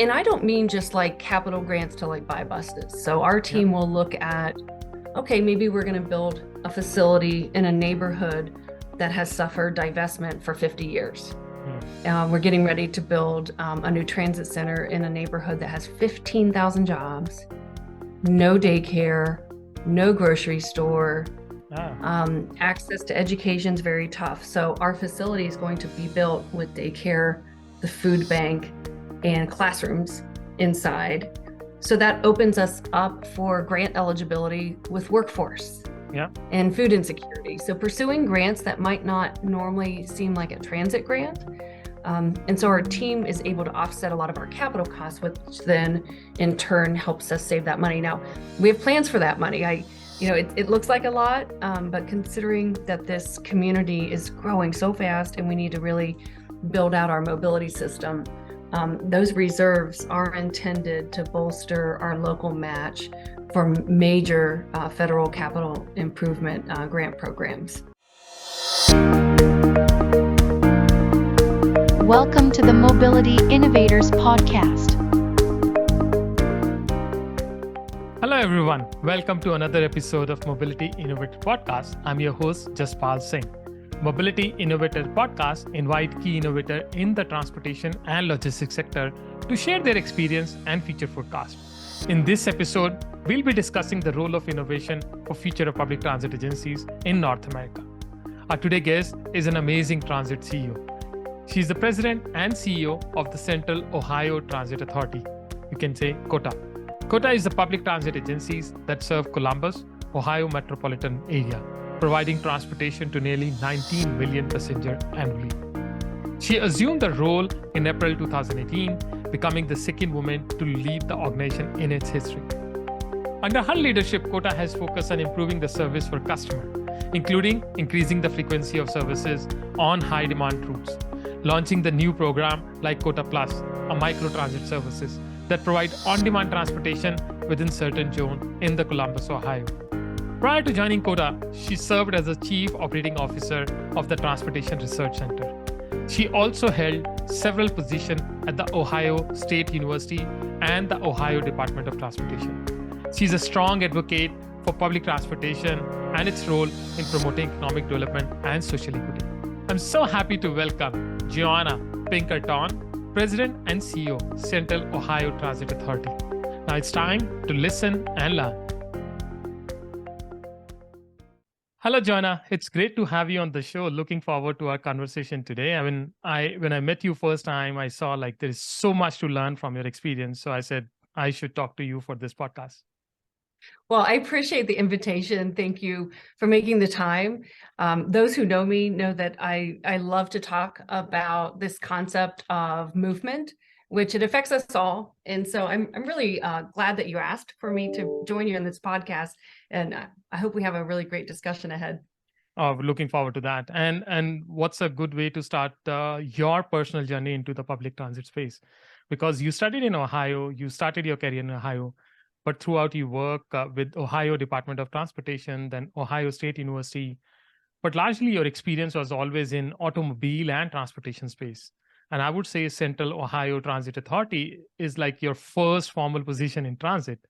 And I don't mean just like capital grants to like buy buses. So our team will look at, okay, maybe we're going to build a facility in a neighborhood that has suffered divestment for 50 years. We're getting ready to build a new transit center in a neighborhood that has 15,000 jobs, no daycare, no grocery store. Access to education is very tough. So our facility is going to be built with daycare, the food bank, and classrooms inside. So that opens us up for grant eligibility with workforce and food insecurity. So pursuing grants that might not normally seem like a transit grant. And so our team is able to offset a lot of our capital costs, which then in turn helps us save that money. Now, we have plans for that money. It looks like a lot, but considering that this community is growing so fast and we need to really build out our mobility system, those reserves are intended to bolster our local match for major federal capital improvement grant programs. Welcome to the Mobility Innovators Podcast. Hello everyone, welcome to another episode of Mobility Innovator Podcast. I'm your host, Jaspal Singh. Mobility Innovator Podcast invite key innovators in the transportation and logistics sector to share their experience and future forecast. In this episode, we'll be discussing the role of innovation for future of public transit agencies in North America. Our today's guest is an amazing transit CEO. She's the president and CEO of the Central Ohio Transit Authority. You can say COTA. COTA is the public transit agencies that serve Columbus, Ohio metropolitan area, providing transportation to nearly 19 million passengers annually. She assumed the role in April 2018, becoming the second woman to lead the organization in its history. Under her leadership, COTA has focused on improving the service for customers, including increasing the frequency of services on high-demand routes, launching the new program like COTA Plus, a micro-transit services that provide on-demand transportation within certain zones in the Columbus, Ohio. Prior to joining COTA, she served as the Chief Operating Officer of the Transportation Research Center. She also held several positions at the Ohio State University and the Ohio Department of Transportation. She's a strong advocate for public transportation and its role in promoting economic development and social equity. I'm so happy to welcome Joanna Pinkerton, President and CEO, Central Ohio Transit Authority. Now it's time to listen and learn. Hello, Joanna. It's great to have you on the show. Looking forward to our conversation today. When I met you first time, I saw like there is so much to learn from your experience. So I said I should talk to you for this podcast. Well, I appreciate the invitation. Thank you for making the time. Those who know me know that I love to talk about this concept of movement, which it affects us all. And so I'm really glad that you asked for me to join you in this podcast. And I hope we have a really great discussion ahead. Looking forward to that. And what's a good way to start your personal journey into the public transit space? Because you studied in Ohio, you started your career in Ohio, but throughout you work with Ohio Department of Transportation, then Ohio State University. But largely your experience was always in automobile and transportation space. And I would say Central Ohio Transit Authority is like your first formal position in transit.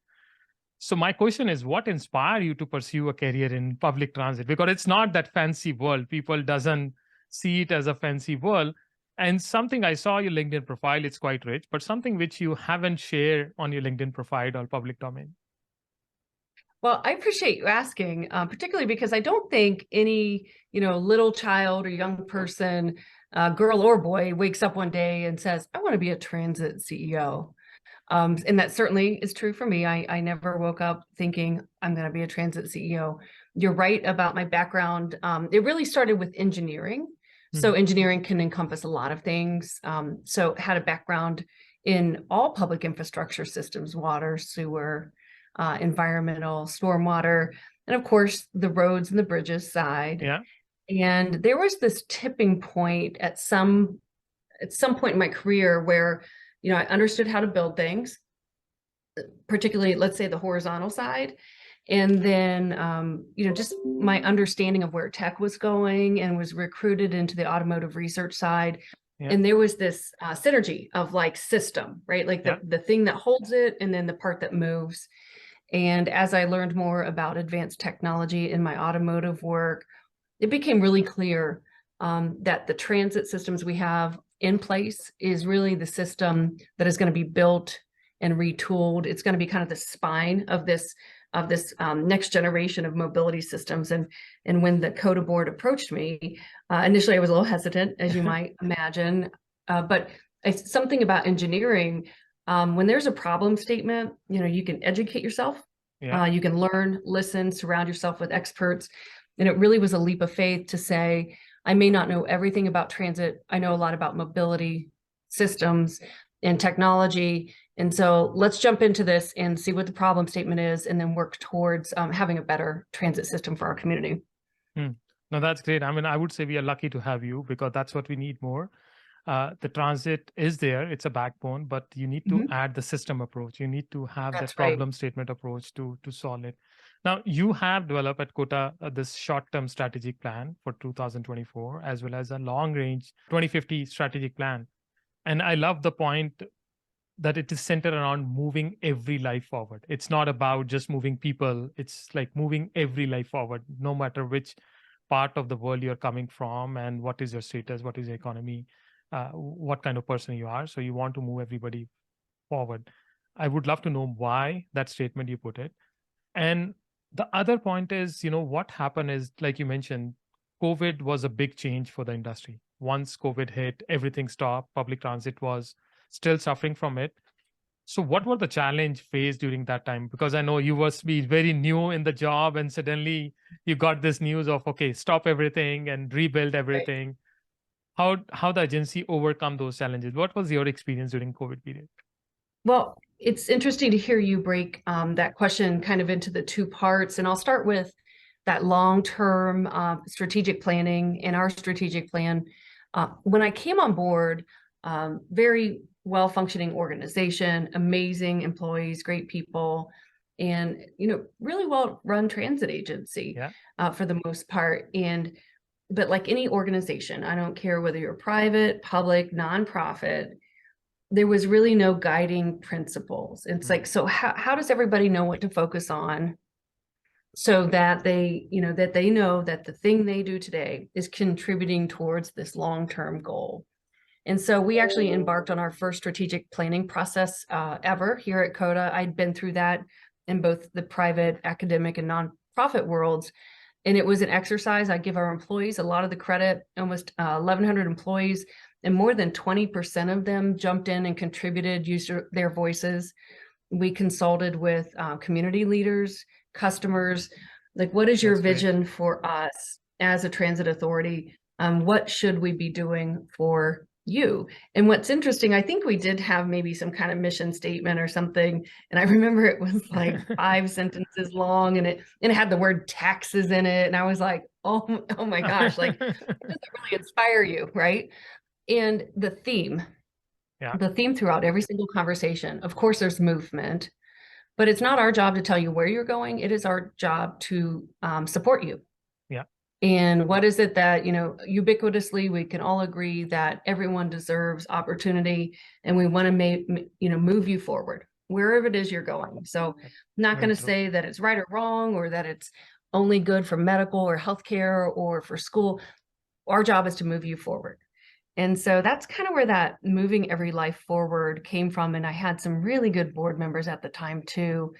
So my question is, what inspired you to pursue a career in public transit? Because it's not that fancy world. People doesn't see it as a fancy world. And something I saw your LinkedIn profile, it's quite rich, but something which you haven't shared on your LinkedIn profile or public domain. Well, I appreciate you asking, particularly because I don't think any, little child or young person, girl or boy, wakes up one day and says, I want to be a transit CEO. And that certainly is true for me. I never woke up thinking I'm going to be a transit CEO. You're right about my background. It really started with engineering. So engineering can encompass a lot of things. So had a background in all public infrastructure systems, water, sewer, environmental, stormwater, and of course the roads and the bridges side. Yeah. And there was this tipping point at some point in my career where, I understood how to build things, particularly, let's say, the horizontal side. And then, just my understanding of where tech was going, and was recruited into the automotive research side. And there was this synergy of like system, right? Like the thing that holds it and then the part that moves. And as I learned more about advanced technology in my automotive work, it became really clear that the transit systems we have in place is really the system that is going to be built and retooled. It's going to be kind of the spine of this next generation of mobility systems. And when the COTA board approached me, initially I was a little hesitant, as you might imagine, but it's something about engineering. When there's a problem statement, you can educate yourself, you can learn, listen, surround yourself with experts. And it really was a leap of faith to say, I may not know everything about transit. I know a lot about mobility systems and technology. And so let's jump into this and see what the problem statement is, and then work towards having a better transit system for our community. No, that's great. I mean, I would say we are lucky to have you, because that's what we need more. The transit is there, it's a backbone, but you need to add the system approach. You need to have that problem statement approach to solve it. Now, you have developed at COTA this short-term strategic plan for 2024, as well as a long-range 2050 strategic plan. And I love the point that it is centered around moving every life forward. It's not about just moving people. It's like moving every life forward, no matter which part of the world you're coming from and what is your status, what is your economy, what kind of person you are. So you want to move everybody forward. I would love to know why that statement you put it. And the other point is, what happened is, like you mentioned, COVID was a big change for the industry. Once COVID hit, everything stopped. Public transit was still suffering from it. So what were the challenge faced during that time? Because I know you must be very new in the job, and suddenly you got this news of, okay, stop everything and rebuild everything. Right. How the agency overcome those challenges? What was your experience during COVID period? Well, it's interesting to hear you break that question kind of into the two parts. And I'll start with that long-term strategic planning. In our strategic plan, when I came on board, very well-functioning organization, amazing employees, great people, and really well-run transit agency for the most part. But like any organization, I don't care whether you're private, public, nonprofit, there was really no guiding principles. It's like, so how does everybody know what to focus on, so that they know that the thing they do today is contributing towards this long-term goal? And so we actually embarked on our first strategic planning process ever here at COTA. I'd been through that in both the private, academic, and nonprofit worlds. And it was an exercise. I give our employees a lot of the credit, almost 1,100 employees, and more than 20% of them jumped in and contributed, used their voices. We consulted with community leaders, customers, like, what is your vision for us as a transit authority? What should we be doing for you? And what's interesting, I think we did have maybe some kind of mission statement or something. And I remember it was like 5 sentences long, and it had the word taxes in it. And I was like, oh my gosh, like, it doesn't really inspire you, right? And the theme throughout every single conversation, of course, there's movement, but it's not our job to tell you where you're going. It is our job to support you. Yeah. And what is it that, ubiquitously, we can all agree that everyone deserves opportunity, and we want to move you forward wherever it is you're going. So I'm not going to say that it's right or wrong, or that it's only good for medical or healthcare or for school. Our job is to move you forward. And so that's kind of where that moving every life forward came from. And I had some really good board members at the time too,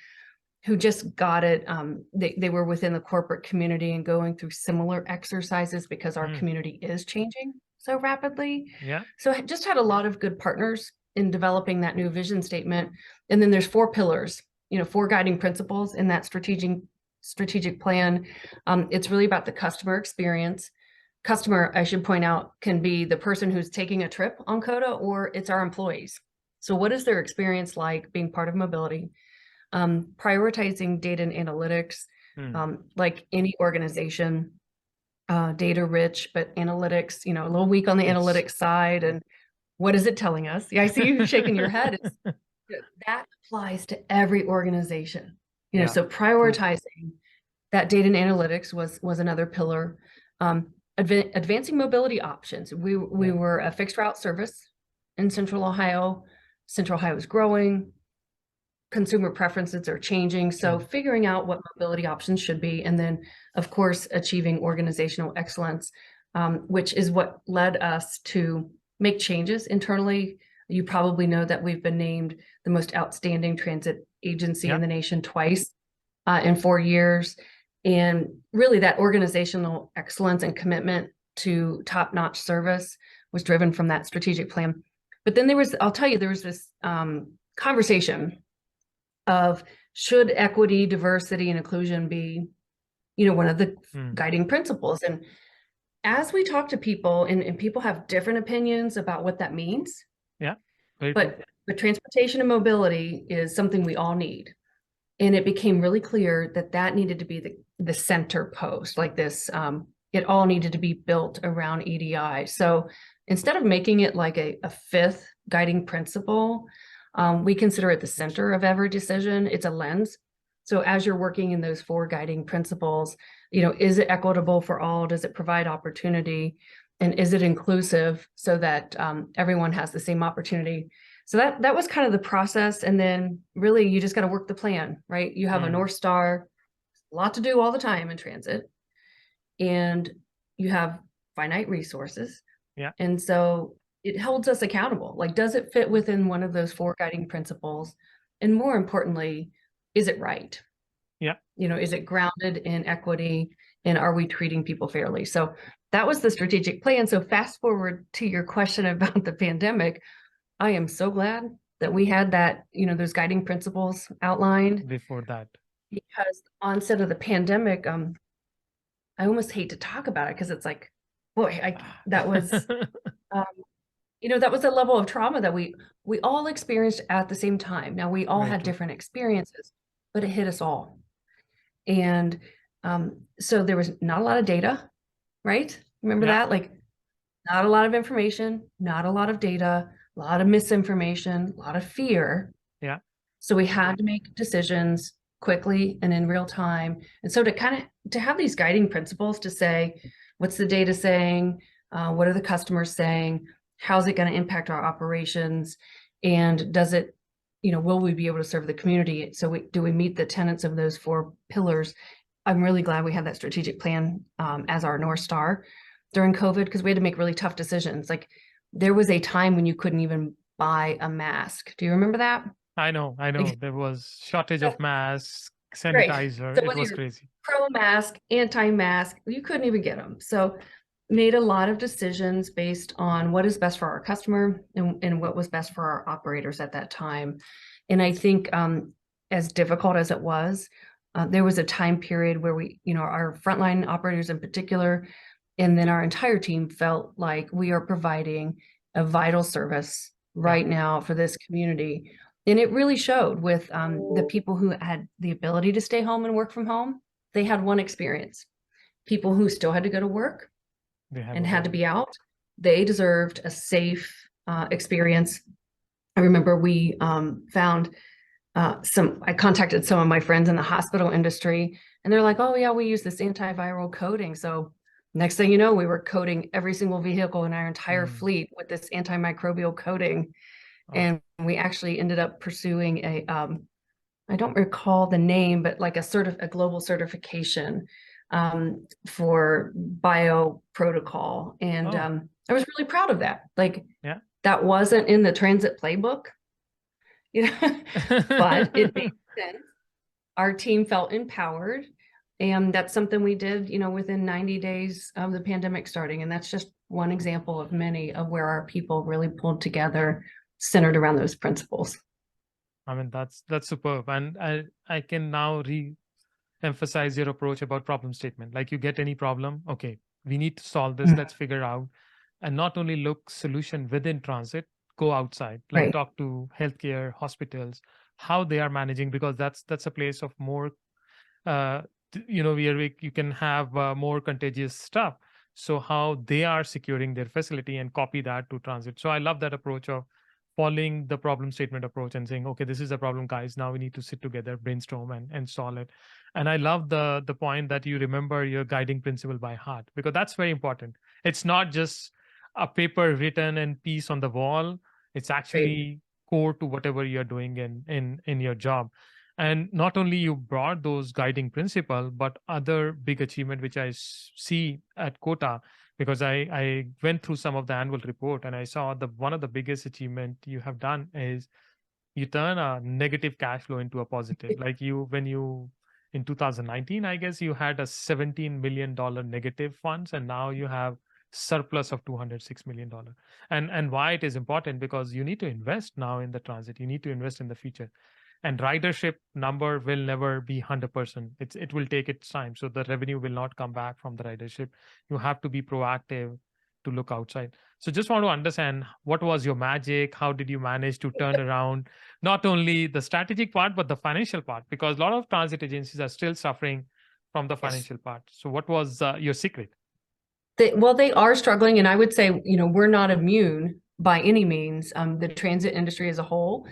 who just got it. They were within the corporate community and going through similar exercises, because our community is changing so rapidly. Yeah. So I just had a lot of good partners in developing that new vision statement. And then there's 4 pillars, 4 guiding principles in that strategic plan. It's really about the customer experience. Customer, I should point out, can be the person who's taking a trip on COTA, or it's our employees. So what is their experience like being part of mobility? Prioritizing data and analytics, like any organization, data rich, but analytics, a little weak on the analytics side. And what is it telling us? Yeah, I see you shaking your head. That applies to every organization, so prioritizing that data and analytics was another pillar. advancing mobility options. We Yeah. were a fixed route service in Central Ohio. Central Ohio is growing. Consumer preferences are changing. So figuring out what mobility options should be, and then of course, achieving organizational excellence, which is what led us to make changes internally. You probably know that we've been named the most outstanding transit agency in the nation twice in 4 years. And really that organizational excellence and commitment to top-notch service was driven from that strategic plan. But then I'll tell you, there was this conversation of should equity, diversity, and inclusion be, one of the guiding principles. And as we talk to people, and people have different opinions about what that means. Yeah. But transportation and mobility is something we all need. And it became really clear that needed to be the center post, like this, it all needed to be built around EDI. So instead of making it like a fifth guiding principle, we consider it the center of every decision. It's a lens. So as you're working in those 4 guiding principles, is it equitable for all? Does it provide opportunity? And is it inclusive so that everyone has the same opportunity? So that was kind of the process. And then really you just got to work the plan, right? You have a North Star, a lot to do all the time in transit, and you have finite resources. Yeah. And so it holds us accountable. Like, does it fit within one of those 4 guiding principles? And more importantly, is it right? Yeah. Is it grounded in equity, and are we treating people fairly? So that was the strategic plan. So fast forward to your question about the pandemic, I am so glad that we had that, those guiding principles outlined before that, because the onset of the pandemic, I almost hate to talk about it because it's like, boy, that was, that was a level of trauma that we all experienced at the same time. Now we all had different experiences, but it hit us all. And so there was not a lot of data, right? Remember that? Like, not a lot of information, not a lot of data, a lot of misinformation, a lot of fear. Yeah. So we had to make decisions quickly and in real time. And so to have these guiding principles to say, what's the data saying? What are the customers saying? How's it going to impact our operations? And does it, will we be able to serve the community? So do we meet the tenets of those 4 pillars? I'm really glad we had that strategic plan as our North Star during COVID, because we had to make really tough decisions. Like, there was a time when you couldn't even buy a mask. Do you remember that? I know. There was shortage of masks, sanitizer. So it was crazy. Pro-mask, anti-mask, you couldn't even get them. So made a lot of decisions based on what is best for our customer and what was best for our operators at that time. And I think as difficult as it was, there was a time period where we, our frontline operators in particular, and then our entire team felt like we are providing a vital service right now for this community. And it really showed with the people who had the ability to stay home and work from home. They had one experience. People who still had to go to work and had to be out, they deserved a safe experience. I remember we found I contacted some of my friends in the hospital industry, and they're like, oh yeah, we use this antiviral coating. So next thing you know, we were coating every single vehicle in our entire fleet with this antimicrobial coating. And we actually ended up pursuing I don't recall the name, but like a global certification for bio protocol. And I was really proud of that. Like, that wasn't in the transit playbook, but it made sense. Our team felt empowered. And that's something we did, within 90 days of the pandemic starting. And that's just one example of many of where our people really pulled together, centered around those principles. I mean, that's superb. And I can now re-emphasize your approach about problem statement. Like, you get any problem, okay, we need to solve this, let's figure out. And not only look solution within transit, go outside, like talk to healthcare, hospitals, how they are managing, because that's a place of more where you can have more contagious stuff. So how they are securing their facility and copy that to transit. So I love that approach of following the problem statement approach and saying, okay, this is a problem, guys. Now we need to sit together, brainstorm, and solve it. And I love the point that you remember your guiding principle by heart, because that's very important. It's not just a paper written and piece on the wall. It's actually core to whatever you're doing in your job. And not only you brought those guiding principle, but other big achievement which I see at COTA, because I went through some of the annual report and I saw one of the biggest achievement you have done is you turn a negative cash flow into a positive. Like when you in 2019, I guess you had a $17 million negative funds, and now you have surplus of $206 million. And why it is important, because you need to invest now in the transit, you need to invest in the future. And ridership number will never be 100%. It will take its time. So the revenue will not come back from the ridership. You have to be proactive to look outside. So just want to understand, what was your magic? How did you manage to turn around not only the strategic part, but the financial part? Because a lot of transit agencies are still suffering from the financial part. So what was your secret? They are struggling. And I would say, we're not immune by any means. The transit industry as a whole,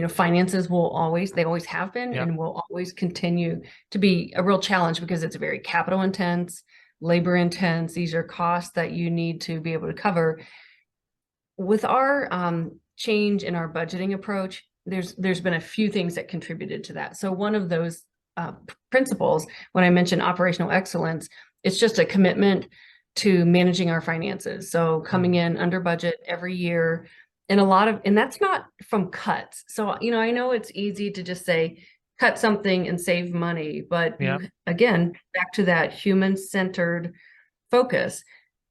finances they always have been, and will always continue to be a real challenge, because it's very capital intense, labor intense. These are costs that you need to be able to cover. With our change in our budgeting approach, there's been a few things that contributed to that. So one of those principles, when I mentioned operational excellence, it's just a commitment to managing our finances. So coming in under budget every year, and that's not from cuts. So, I know it's easy to just say, cut something and save money, but again, back to that human-centered focus.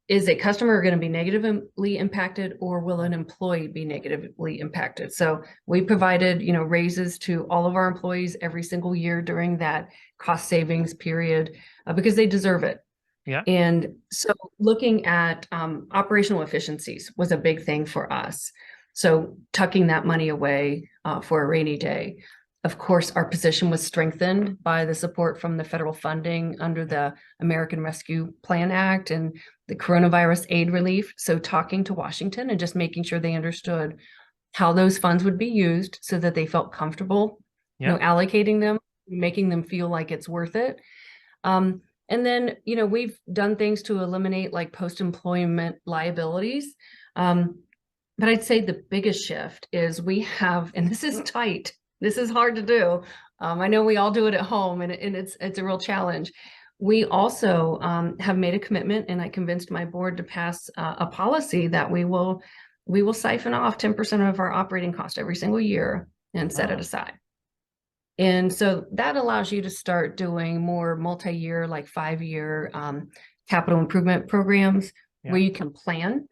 Is a customer going to be negatively impacted, or will an employee be negatively impacted? So we provided, raises to all of our employees every single year during that cost savings period, because they deserve it. Yeah. And so looking at operational efficiencies was a big thing for us. So tucking that money away for a rainy day. Of course, our position was strengthened by the support from the federal funding under the American Rescue Plan Act and the coronavirus aid relief. So talking to Washington and just making sure they understood how those funds would be used, so that they felt comfortable, allocating them, making them feel like it's worth it. And then, we've done things to eliminate like post-employment liabilities. But I'd say the biggest shift is we have, and this is tight, this is hard to do. I know we all do it at home, and it's a real challenge. We also have made a commitment, and I convinced my board to pass a policy that we will siphon off 10% of our operating cost every single year and set it aside. And so that allows you to start doing more multi-year, like 5-year capital improvement programs where you can plan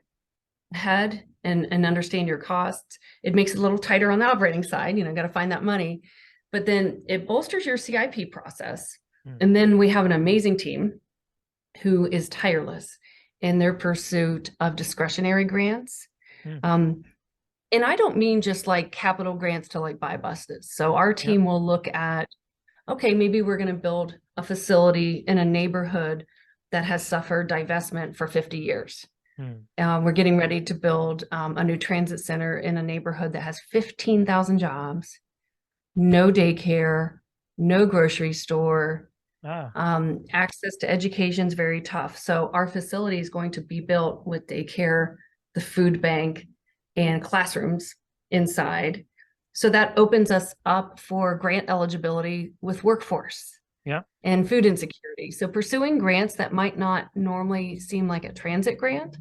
ahead and understand your costs. It makes it a little tighter on the operating side, got to find that money, but then it bolsters your CIP process. And then we have an amazing team who is tireless in their pursuit of discretionary grants. And I don't mean just like capital grants to like buy buses. So our team will look at, okay, maybe we're going to build a facility in a neighborhood that has suffered divestment for 50 years. We're getting ready to build a new transit center in a neighborhood that has 15,000 jobs, no daycare, no grocery store, access to education is very tough. So our facility is going to be built with daycare, the food bank, and classrooms inside. So that opens us up for grant eligibility with workforce and food insecurity. So pursuing grants that might not normally seem like a transit grant.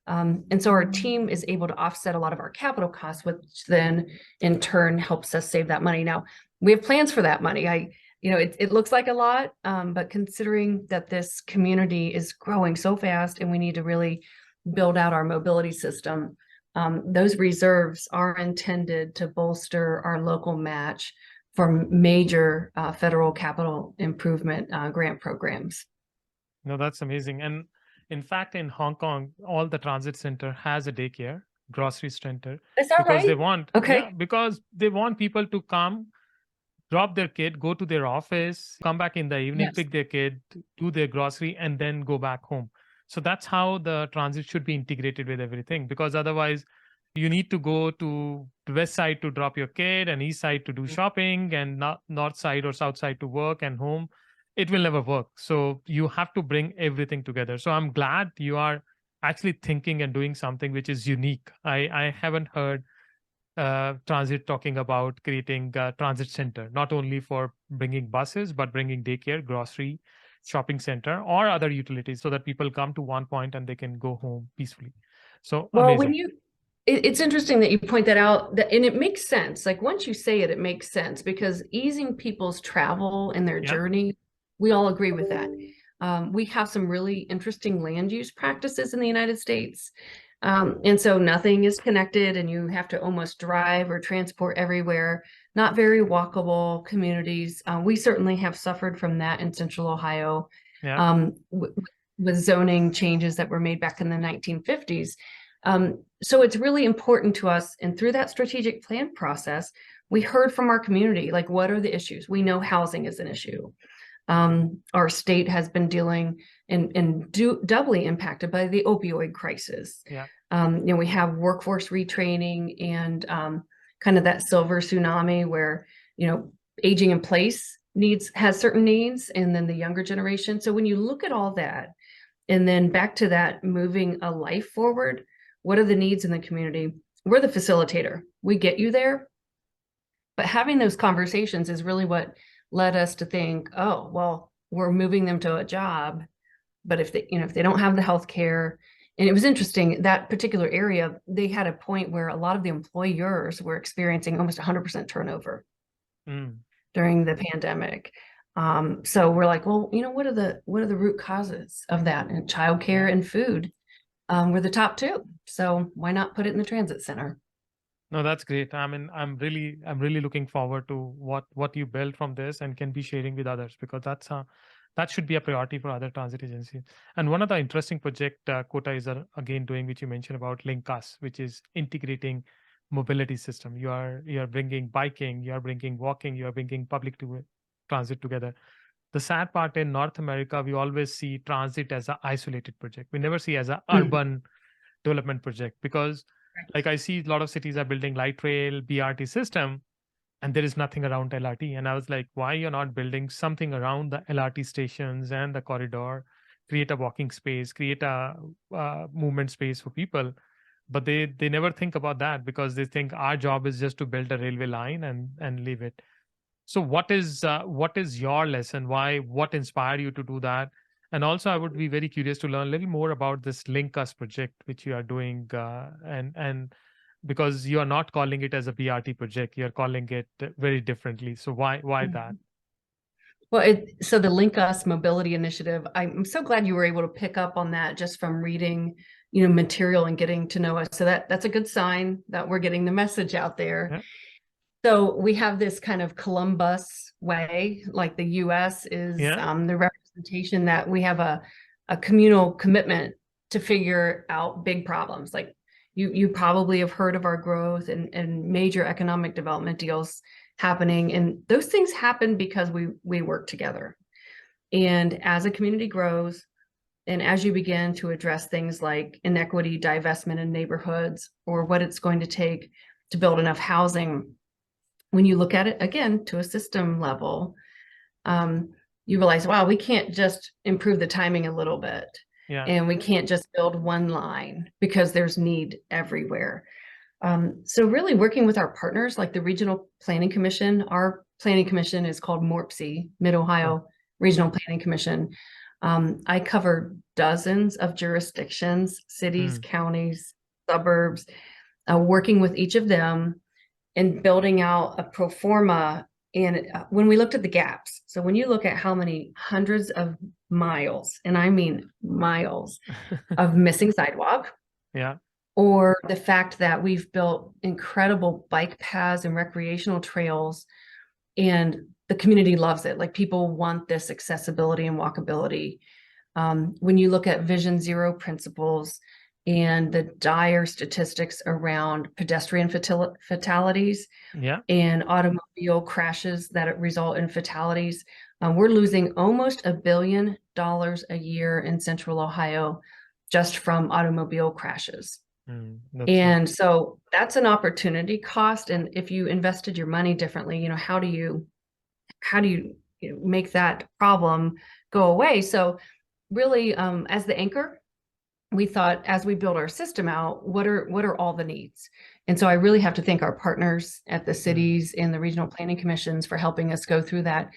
And so our team is able to offset a lot of our capital costs, which then in turn helps us save that money. Now, we have plans for that money. It looks like a lot, but considering that this community is growing so fast and we need to really build out our mobility system, those reserves are intended to bolster our local match for major federal capital improvement grant programs. No, that's amazing. And in fact, in Hong Kong, all the transit center has a daycare, grocery center. Is that because right? they want, Okay. because they want people to come, drop their kid, go to their office, come back in the evening, pick their kid, do their grocery, and then go back home. So that's how the transit should be integrated with everything, because otherwise you need to go to the west side to drop your kid and east side to do shopping and north side or south side to work and home, it will never work. So you have to bring everything together. So I'm glad you are actually thinking and doing something which is unique. I haven't heard transit talking about creating a transit center, not only for bringing buses, but bringing daycare, grocery, shopping center, or other utilities so that people come to one point and they can go home peacefully. So Well, amazing. it's interesting that you point that out, and it makes sense. Like once you say it, it makes sense because easing people's travel and their Yeah. journey, we all agree with that. We have some really interesting land use practices in the United States. And so nothing is connected and you have to almost drive or transport everywhere, not very walkable communities. We certainly have suffered from that in Central Ohio. Yeah. With zoning changes that were made back in the 1950s. So it's really important to us. And through that strategic plan process, we heard from our community, like, what are the issues? We know housing is an issue. Our state has been dealing and doubly impacted by the opioid crisis. Yeah. We have workforce retraining and kind of that silver tsunami where, aging in place has certain needs, and then the younger generation. So when you look at all that, and then back to that, moving a life forward, what are the needs in the community? We're the facilitator. We get you there. But having those conversations is really what led us to think, oh, well, we're moving them to a job. But if they don't have the health care, and it was interesting, that particular area, they had a point where a lot of the employers were experiencing almost 100% turnover during the pandemic. So we're like, well, what are the root causes of that? And childcare and food were the top two. So why not put it in the transit center? No, that's great. I mean, I'm really looking forward to what you build from this and can be sharing with others, because that should be a priority for other transit agencies. And one of the interesting project COTA is again doing, which you mentioned about LinkUS, which is integrating mobility system. You are bringing biking, you are bringing walking, you are bringing public transit together. The sad part, in North America, we always see transit as an isolated project. We never see as an urban development project, because like I see a lot of cities are building light rail, BRT system, and there is nothing around LRT. And I was like, why you're not building something around the LRT stations and the corridor, create a walking space, create a movement space for people. But they never think about that, because they think our job is just to build a railway line and leave it. So what is your lesson? What inspired you to do that? And also, I would be very curious to learn a little more about this LinkUS project, which you are doing, and because you are not calling it as a BRT project, you are calling it very differently. So why that? Well, so the LinkUS Mobility Initiative, I'm so glad you were able to pick up on that just from reading, material and getting to know us. So that's a good sign that we're getting the message out there. Yeah. So we have this kind of Columbus way, like the U.S. is the representation that we have a communal commitment to figure out big problems. Like you probably have heard of our growth and major economic development deals happening. And those things happen because we work together. And as a community grows, and as you begin to address things like inequity, divestment in neighborhoods, or what it's going to take to build enough housing, when you look at it again to a system level, you realize, wow, we can't just improve the timing a little bit. Yeah. And we can't just build one line, because there's need everywhere. So really working with our partners, like the Regional Planning Commission, our planning commission is called MORPC, Mid-Ohio Regional Planning Commission. I cover dozens of jurisdictions, cities, counties, suburbs, working with each of them and building out a pro forma. And when we looked at the gaps, so when you look at how many hundreds of miles, and I mean miles, of missing sidewalk, or the fact that we've built incredible bike paths and recreational trails, and the community loves it. Like, people want this accessibility and walkability. When you look at Vision Zero principles and the dire statistics around pedestrian fatalities and automobile crashes that result in fatalities, we're losing almost $1 billion a year in Central Ohio just from automobile crashes. That's right. And so that's an opportunity cost. And if you invested your money differently, how do you make that problem go away? So really, as the anchor, we thought as we build our system out, what are all the needs? And so I really have to thank our partners at the cities and the regional planning commissions for helping us go through that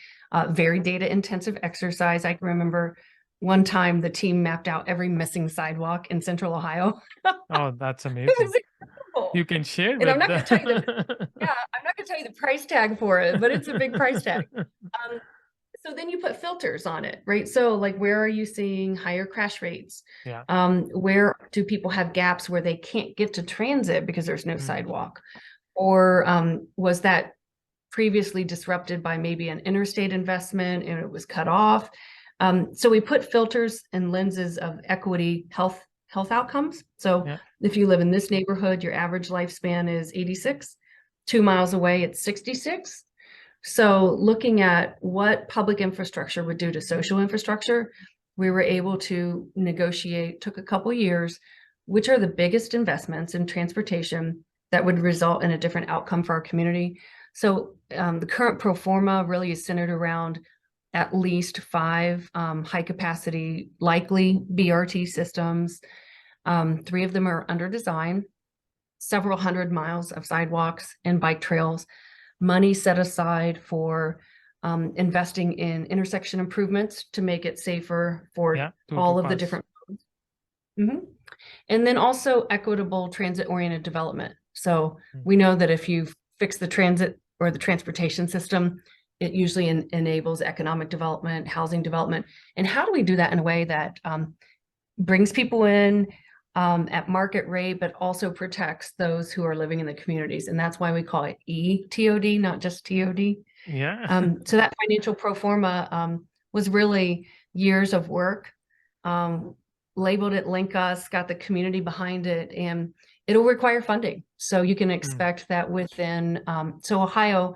very data intensive exercise. I can remember one time the team mapped out every missing sidewalk in Central Ohio. Oh, that's It amazing. was incredible. You can share And I'm with not going to tell you the. I'm not going to tell you the price tag for it, but it's a big price tag. Um, so then you put filters on it, right? So like, where are you seeing higher crash rates? Yeah. Where do people have gaps where they can't get to transit because there's no Mm. sidewalk? Or was that previously disrupted by maybe an interstate investment and it was cut off? So we put filters and lenses of equity health outcomes. So Yeah. if you live in this neighborhood, your average lifespan is 86. 2 miles away, it's 66. So looking at what public infrastructure would do to social infrastructure, we were able to negotiate, took a couple years, which are the biggest investments in transportation that would result in a different outcome for our community. So the current pro forma really is centered around at least 5 high capacity, likely BRT systems. 3 of them are under design, several hundred miles of sidewalks and bike trails, money set aside for investing in intersection improvements to make it safer for Yeah. all of the Pass. different. Mhm. And then also equitable transit-oriented development. So we know that if you fix the transit or the transportation system, it usually enables economic development, housing development. And how do we do that in a way that brings people in at market rate, but also protects those who are living in the communities? And that's why we call it ETOD, not just TOD. Yeah. So that financial pro forma was really years of work. Labeled it LinkUS, got the community behind it, and it'll require funding. So you can expect that within, so Ohio,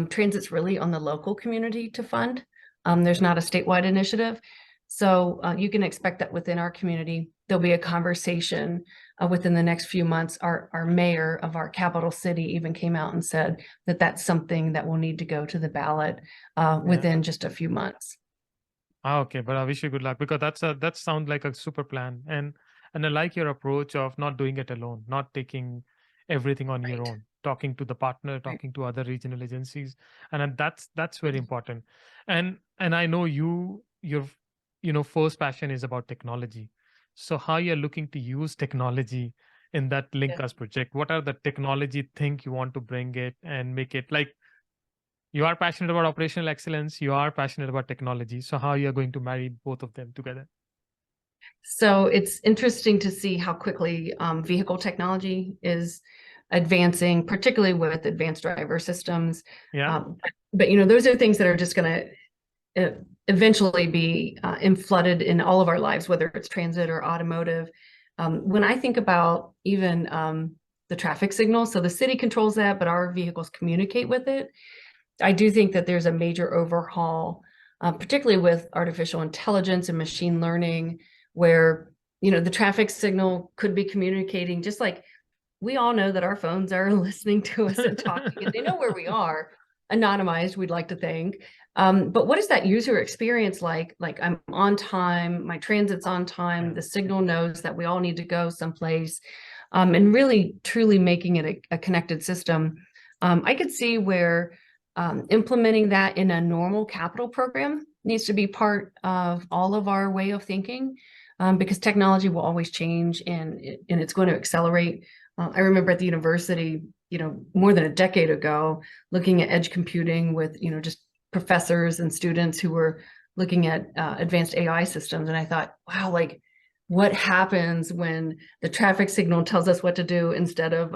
transit's really on the local community to fund. There's not a statewide initiative. So you can expect that within our community, there'll be a conversation within the next few months. Our mayor of our capital city even came out and said that that's something that will need to go to the ballot within just a few months. Okay, but I wish you good luck, because that sounds like a super plan, and I like your approach of not doing it alone, not taking everything on your Right. own, talking to the partner, Right. talking to other regional agencies, and that's very important. And I know your first passion is about technology. So how you're looking to use technology in that Yeah. LinkUS project? What are the technology thing you want to bring it and make it like you are passionate about operational excellence, you are passionate about technology. So how you're going to marry both of them together? So it's interesting to see how quickly vehicle technology is advancing, particularly with advanced driver systems. Yeah. But those are things that are just going to eventually be flooded in all of our lives, whether it's transit or automotive. When I think about even the traffic signal, so the city controls that, but our vehicles communicate with it. I do think that there's a major overhaul, particularly with artificial intelligence and machine learning, where the traffic signal could be communicating, just like we all know that our phones are listening to us and talking, and they know where we are, anonymized, we'd like to think. But what is that user experience like? Like, I'm on time, my transit's on time, the signal knows that we all need to go someplace, and really truly making it a connected system. I could see where implementing that in a normal capital program needs to be part of all of our way of thinking, because technology will always change and it's going to accelerate. I remember at the university, more than a decade ago, looking at edge computing with, just professors and students who were looking at advanced AI systems. And I thought, wow, like, what happens when the traffic signal tells us what to do instead of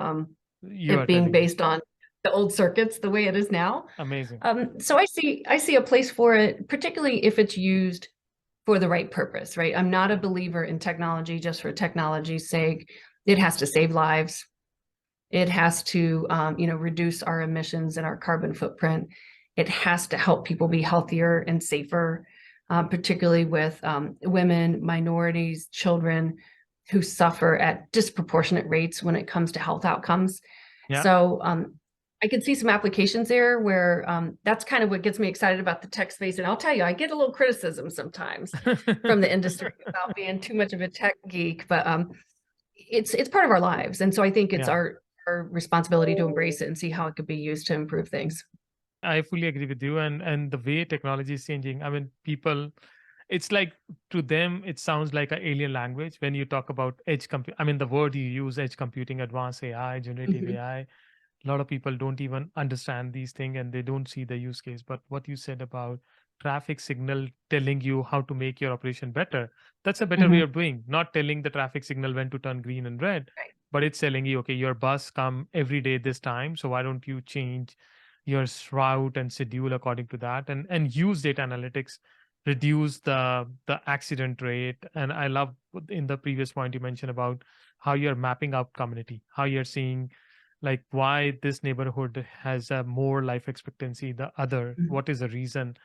it being based on the old circuits the way it is now? Amazing. So I see a place for it, particularly if it's used for the right purpose, right? I'm not a believer in technology just for technology's sake. It has to save lives. It has to, reduce our emissions and our carbon footprint. It has to help people be healthier and safer, particularly with women, minorities, children who suffer at disproportionate rates when it comes to health outcomes. Yeah. So I could see some applications there where that's kind of what gets me excited about the tech space. And I'll tell you, I get a little criticism sometimes from the industry about being too much of a tech geek, but it's part of our lives. And so I think it's Yeah. our responsibility to embrace it and see how it could be used to improve things. I fully agree with you. And the way technology is changing, I mean, people, it's like to them, it sounds like an alien language when you talk about edge compute. I mean, the word you use, edge computing, advanced AI, generative Mhm. AI, a lot of people don't even understand these things and they don't see the use case. But what you said about traffic signal telling you how to make your operation better, that's a better way Mhm. of doing, not telling the traffic signal when to turn green and red, Right. but it's telling you, okay, your bus come every day this time, so why don't you change your route and schedule according to that, and use data analytics, reduce the accident rate. And I love in the previous point you mentioned about how you're mapping out community, how you're seeing like why this neighborhood has a more life expectancy the other, Mhm. what is the reason,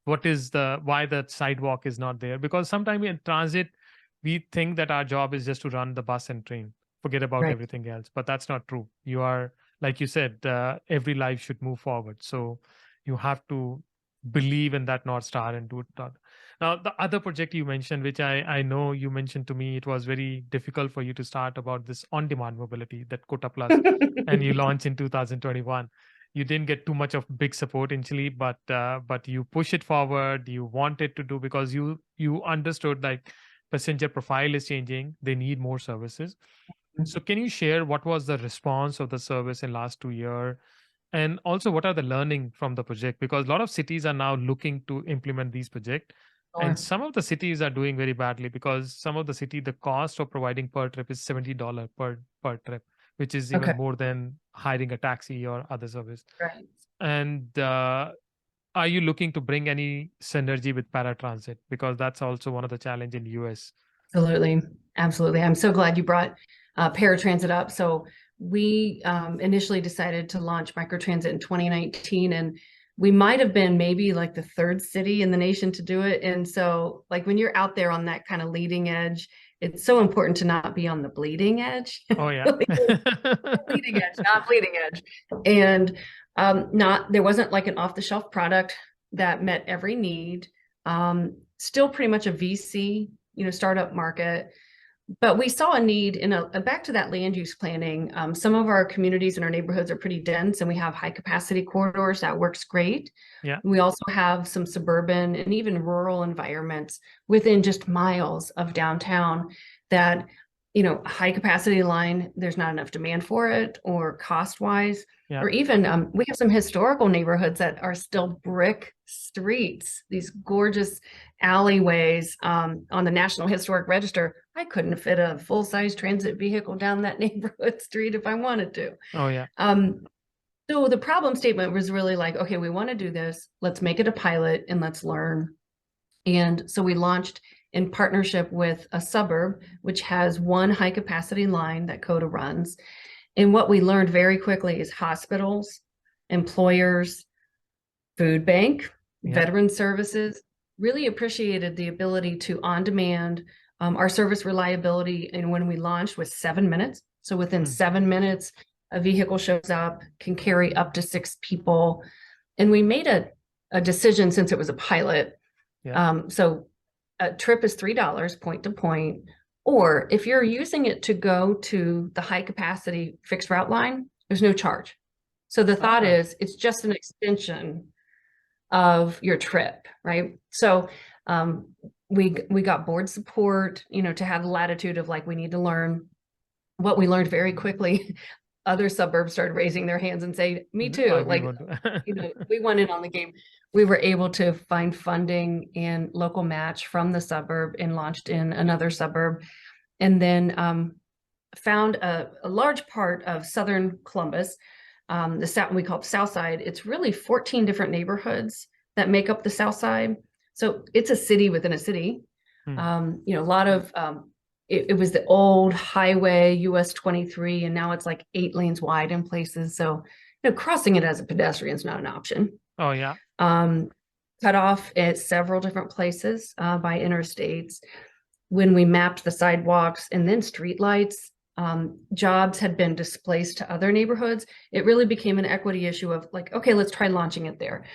what is the why the sidewalk is not there. Because sometimes in transit we think that our job is just to run the bus and train, forget about Right. everything else, but that's not true. You are, like you said, every life should move forward, so you have to believe in that north star and do it. Now the other project you mentioned, which I know you mentioned to me, it was very difficult for you to start, about this on demand mobility, that COTA Plus, and you launched in 2021. You didn't get too much of big support initially, but you push it forward, you wanted to do, because you understood like passenger profile is changing, they need more services. So can you share what was the response of the service in last 2 year, and also what are the learning from the project? Because a lot of cities are now looking to implement these projects, and Sure. some of the cities are doing very badly, because some of the city, the cost of providing per trip is $70 per trip, which is Okay. even more than hiring a taxi or other service. Right. And are you looking to bring any synergy with paratransit? Because that's also one of the challenge in US. Absolutely. Absolutely. I'm so glad you brought paratransit up. So we initially decided to launch microtransit in 2019, and we might have been maybe like the third city in the nation to do it. And so like when you're out there on that kind of leading edge, it's so important to not be on the bleeding edge. Oh yeah. Like, leading edge, not bleeding edge. And not there wasn't like an off-the-shelf product that met every need. Still pretty much a VC, startup market. But we saw a need in back to that land use planning. Some of our communities and our neighborhoods are pretty dense, and we have high capacity corridors that works great. Yeah. We also have some suburban and even rural environments within just miles of downtown that, high capacity line, there's not enough demand for it, or cost wise, Yeah. or even we have some historical neighborhoods that are still brick streets, these gorgeous alleyways on the National Historic Register. I couldn't fit a full-size transit vehicle down that neighborhood street if I wanted to. Oh yeah. So the problem statement was really like, okay, we want to do this. Let's make it a pilot and let's learn. And so we launched in partnership with a suburb, which has one high capacity line that COTA runs. And what we learned very quickly is hospitals, employers, food bank, Yeah. veteran services really appreciated the ability to on demand. Our service reliability, and when we launched, was 7 minutes. So within Hmm. 7 minutes, a vehicle shows up, can carry up to 6 people. And we made a decision, since it was a pilot. Yeah. So a trip is $3 point to point, or if you're using it to go to the high capacity fixed route line, there's no charge. So the thought Ah. is it's just an extension of your trip, right? So we got board support, to have the latitude of like, we need to learn. What we learned very quickly, other suburbs started raising their hands and say, me too. We Like, want to. we went in on the game. We were able to find funding and local match from the suburb and launched in another suburb. And then found a large part of Southern Columbus, the South, we call it South Side. It's really 14 different neighborhoods that make up the South Side. So it's a city within a city. Hmm. A lot of, it was the old highway US 23, and now it's like 8 lanes wide in places. So, crossing it as a pedestrian is not an option. Oh yeah. Cut off at several different places by interstates. when we mapped the sidewalks and then streetlights, jobs had been displaced to other neighborhoods. It really became an equity issue of like, okay, let's try launching it there.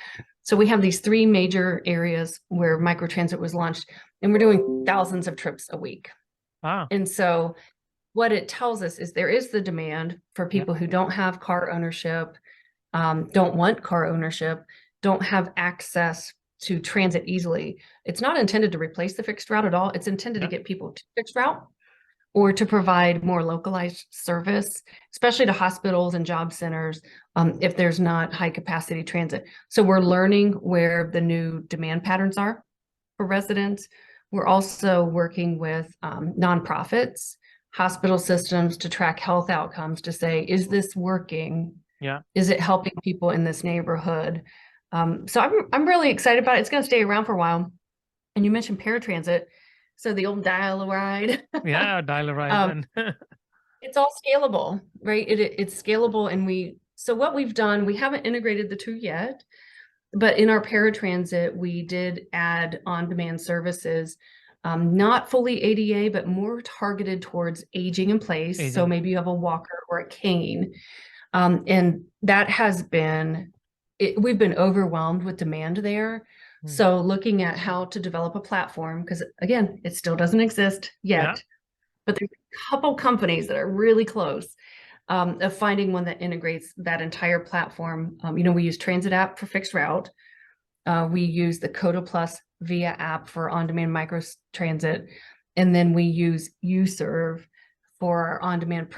So we have these 3 major areas where microtransit was launched, and we're doing thousands of trips a week. Ah, And so what it tells us is there is the demand for yeah, people who don't have car ownership, don't want car ownership, don't have access to transit easily. It's not intended to replace the fixed route at all. It's intended to yeah, get people to fixed route or to provide more localized service, especially to hospitals and job centers, if there's not high capacity transit. So we're learning where the new demand patterns are for residents. We're also working with nonprofits, hospital systems to track health outcomes to say, is this working? yeah. Is it helping people in this neighborhood? So I'm really excited about it. It's going to stay around for a while. And you mentioned paratransit. So the old dial-a-ride. Yeah, dial a ride. Um, And it's all scalable, right? It's scalable. And so what we've done, we haven't integrated the 2 yet, but in our paratransit, we did add on-demand services, not fully ADA, but more targeted towards aging in place. So aging. maybe you have a walker or a cane. And that has been, we've been overwhelmed with demand there. Hmm. So looking at how to develop a platform, because again, it still doesn't exist Yeah, yet, but there's a couple companies that are really close, of finding one that integrates that entire platform. We use Transit app for fixed route. We use the COTA Plus via app for on-demand micro transit. And then we use UServe for our on-demand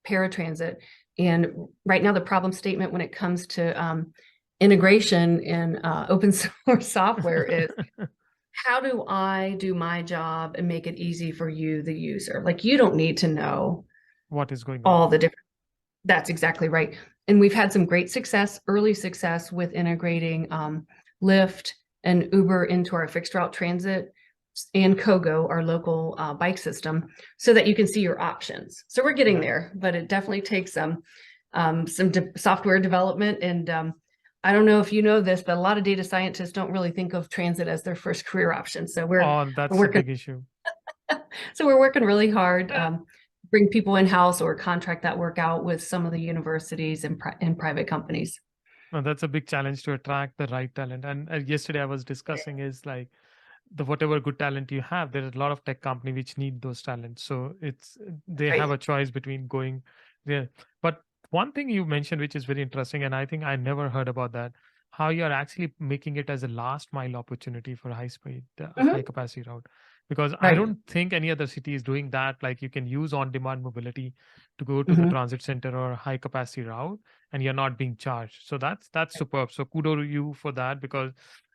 paratransit. And right now, the problem statement when it comes to integration in open source software is, how do I do my job and make it easy for you, the user? Like, you don't need to know what is going on? all the different. That's exactly right. And we've had some great success, early success with integrating Lyft and Uber into our fixed route transit and Kogo, our local bike system, so that you can see your options. So we're getting Yeah. there, but it definitely takes some software development. And I don't know if you know this, but a lot of data scientists don't really think of transit as their first career option. So we're Oh, that's a working. big issue. So we're working really hard, bring people in-house or contract that work out with some of the universities and private companies. No, that's a big challenge to attract the right talent. And yesterday I was discussing is like the whatever good talent you have, there are a lot of tech company which need those talents. So they have Right. a choice between going there. But one thing you mentioned, which is very interesting, and I think I never heard about that, how you're actually making it as a last mile opportunity for high speed, high Mhm. capacity route. Because I Right. don't think any other city is doing that. Like you can use on demand mobility to go to the Mhm. transit center or high capacity route and you're not being charged. So that's superb. So kudo to you for that because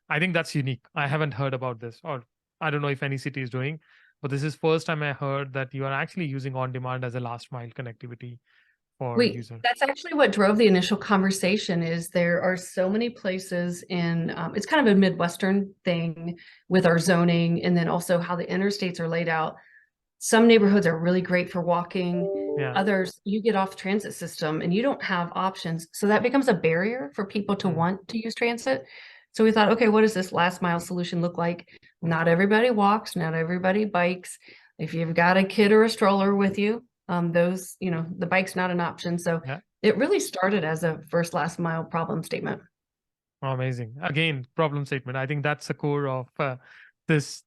I think that's unique. I haven't heard about this, or I don't know if any city is doing, but this is first time I heard that you are actually using on demand as a last mile connectivity for user. That's actually what drove the initial conversation. Is there are so many places in, it's kind of a Midwestern thing with our zoning, and then also how the interstates are laid out. Some neighborhoods are really great for walking. Yeah. Others, you get off the transit system and you don't have options. So that becomes a barrier for people to Mm. want to use transit. So we thought, okay, what does this last mile solution look like? Not everybody walks, not everybody bikes. If you've got a kid or a stroller with you, the bike's not an option. So Yeah. it really started as a first last mile problem statement. Amazing. Again, problem statement. I think that's the core of this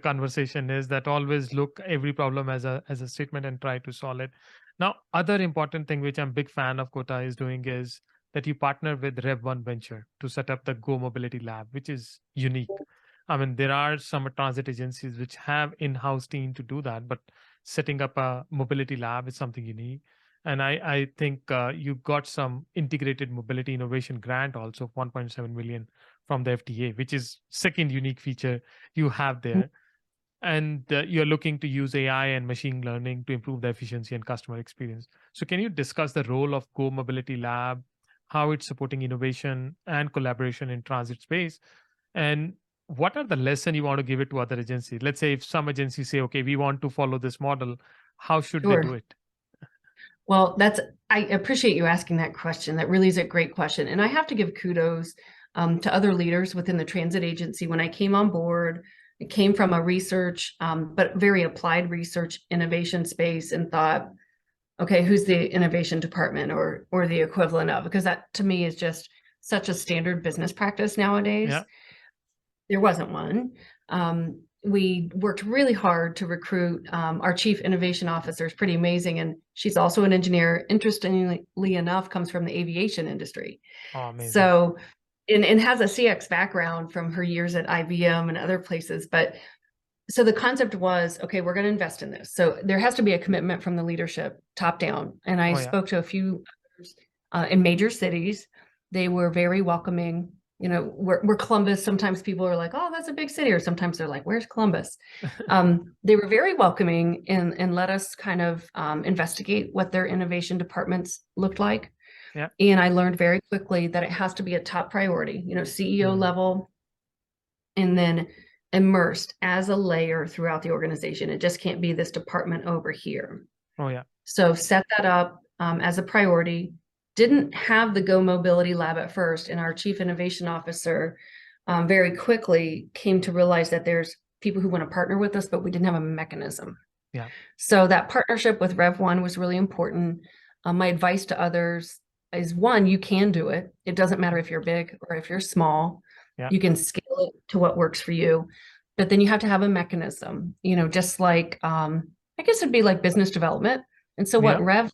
conversation is that always look every problem as a statement and try to solve it. Now, other important thing which I'm big fan of Kota is doing is that you partner with Rev1 Venture to set up the Go Mobility Lab, which is unique. I mean, there are some transit agencies which have in-house team to do that, but setting up a mobility lab is something unique. And I think you got some integrated mobility innovation grant also of 1.7 million from the FDA, which is second unique feature you have there. And you're looking to use AI and machine learning to improve the efficiency and customer experience. So can you discuss the role of Go Mobility Lab, how it's supporting innovation and collaboration in transit space, and what are the lessons you want to give it to other agencies? Let's say if some agencies say, okay, we want to follow this model, how should they do Sure. it? Well, I appreciate you asking that question. That really is a great question. And I have to give kudos to other leaders within the transit agency. When I came on board, It came from a research, but very applied research innovation space, and thought, okay, who's the innovation department or the equivalent of? Because that to me is just such a standard business practice nowadays. Yeah. There wasn't one. We worked really hard to recruit. Our chief innovation officer is pretty amazing, and she's also an engineer. Interestingly enough, comes from the aviation industry. Oh, amazing. So, and has a CX background from her years at IBM and other places. But so the concept was, okay, we're going to invest in this. So there has to be a commitment from the leadership top down. And I Oh, yeah. spoke to a few others in major cities. They were very welcoming. You know, we're Columbus. Sometimes people are like, oh, that's a big city. Or sometimes they're like, where's Columbus? They were very welcoming and let us kind of investigate what their innovation departments looked like. Yeah. And I learned very quickly that it has to be a top priority, you know, CEO level, and then immersed as a layer throughout the organization. It just can't be this department over here. Oh, yeah. So set that up as a priority. Didn't have the Go Mobility Lab at first, and our chief innovation officer very quickly came to realize that there's people who want to partner with us, but we didn't have a mechanism. Yeah. So that partnership with Rev1 was really important. My advice to others is, one, you can do it. It doesn't matter if you're big or if you're small. Yeah. You can scale it to what works for you. But then you have to have a mechanism, you know, just like, I guess it'd be like business development. And so what Rev1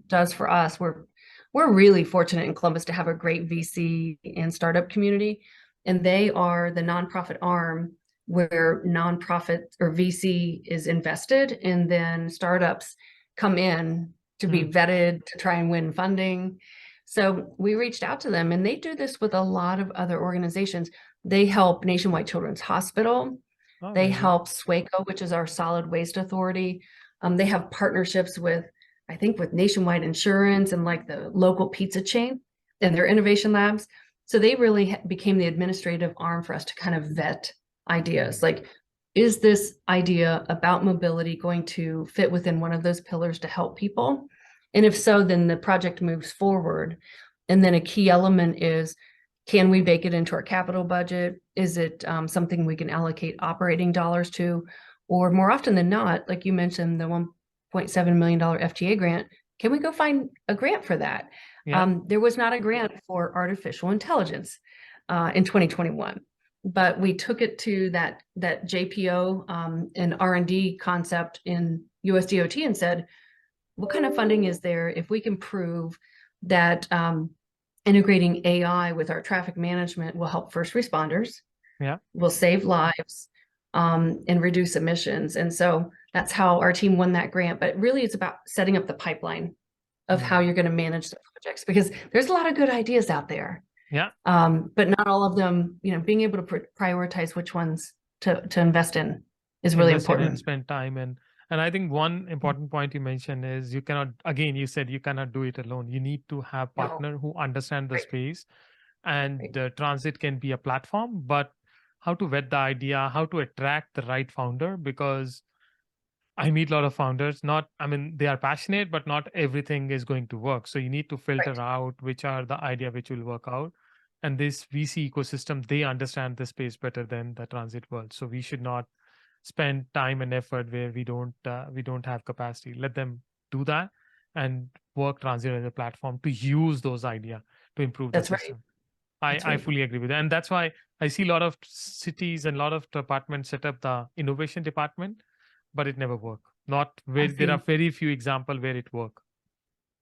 does for us, we're really fortunate in Columbus to have a great VC and startup community. And they are the nonprofit arm where nonprofit or VC is invested, and then startups come in to be vetted to try and win funding. So we reached out to them, and they do this with a lot of other organizations. They help Nationwide Children's Hospital. Oh, they amazing. help SWACO, which is our solid waste authority. They have partnerships with, I think, with Nationwide Insurance and like the local pizza chain and their innovation labs. So they really became the administrative arm for us to kind of vet ideas. Like, is this idea about mobility going to fit within one of those pillars to help people? And if so, then the project moves forward. And then a key element is, can we bake it into our capital budget? Is it something we can allocate operating dollars to? Or more often than not, like you mentioned, the $1.7 million FTA grant, can we go find a grant for that? Yeah. There was not a grant for artificial intelligence in 2021, but we took it to that JPO and R&D concept in USDOT and said, what kind of funding is there if we can prove that integrating AI with our traffic management will help first responders, will save lives, and reduce emissions? And so that's how our team won that grant. But really, it's about setting up the pipeline of how you're going to manage the projects, because there's a lot of good ideas out there. Yeah. But not all of them, you know, being able to prioritize which ones to invest in is really important. And spend time in. And I think one important point you mentioned is, you cannot, again, you said you cannot do it alone. You need to have partner who understand the space, and transit can be a platform, but how to vet the idea, how to attract the right founder, because I meet a lot of founders, they are passionate, but not everything is going to work. So you need to filter out which are the idea which will work out. And this VC ecosystem, they understand the space better than the transit world. So we should not spend time and effort where we don't have capacity. Let them do that and work transit as a platform to use those ideas to improve the system. I fully agree with that. And that's why I see a lot of cities and a lot of departments set up the innovation department, but it never worked. There are very few examples where it worked.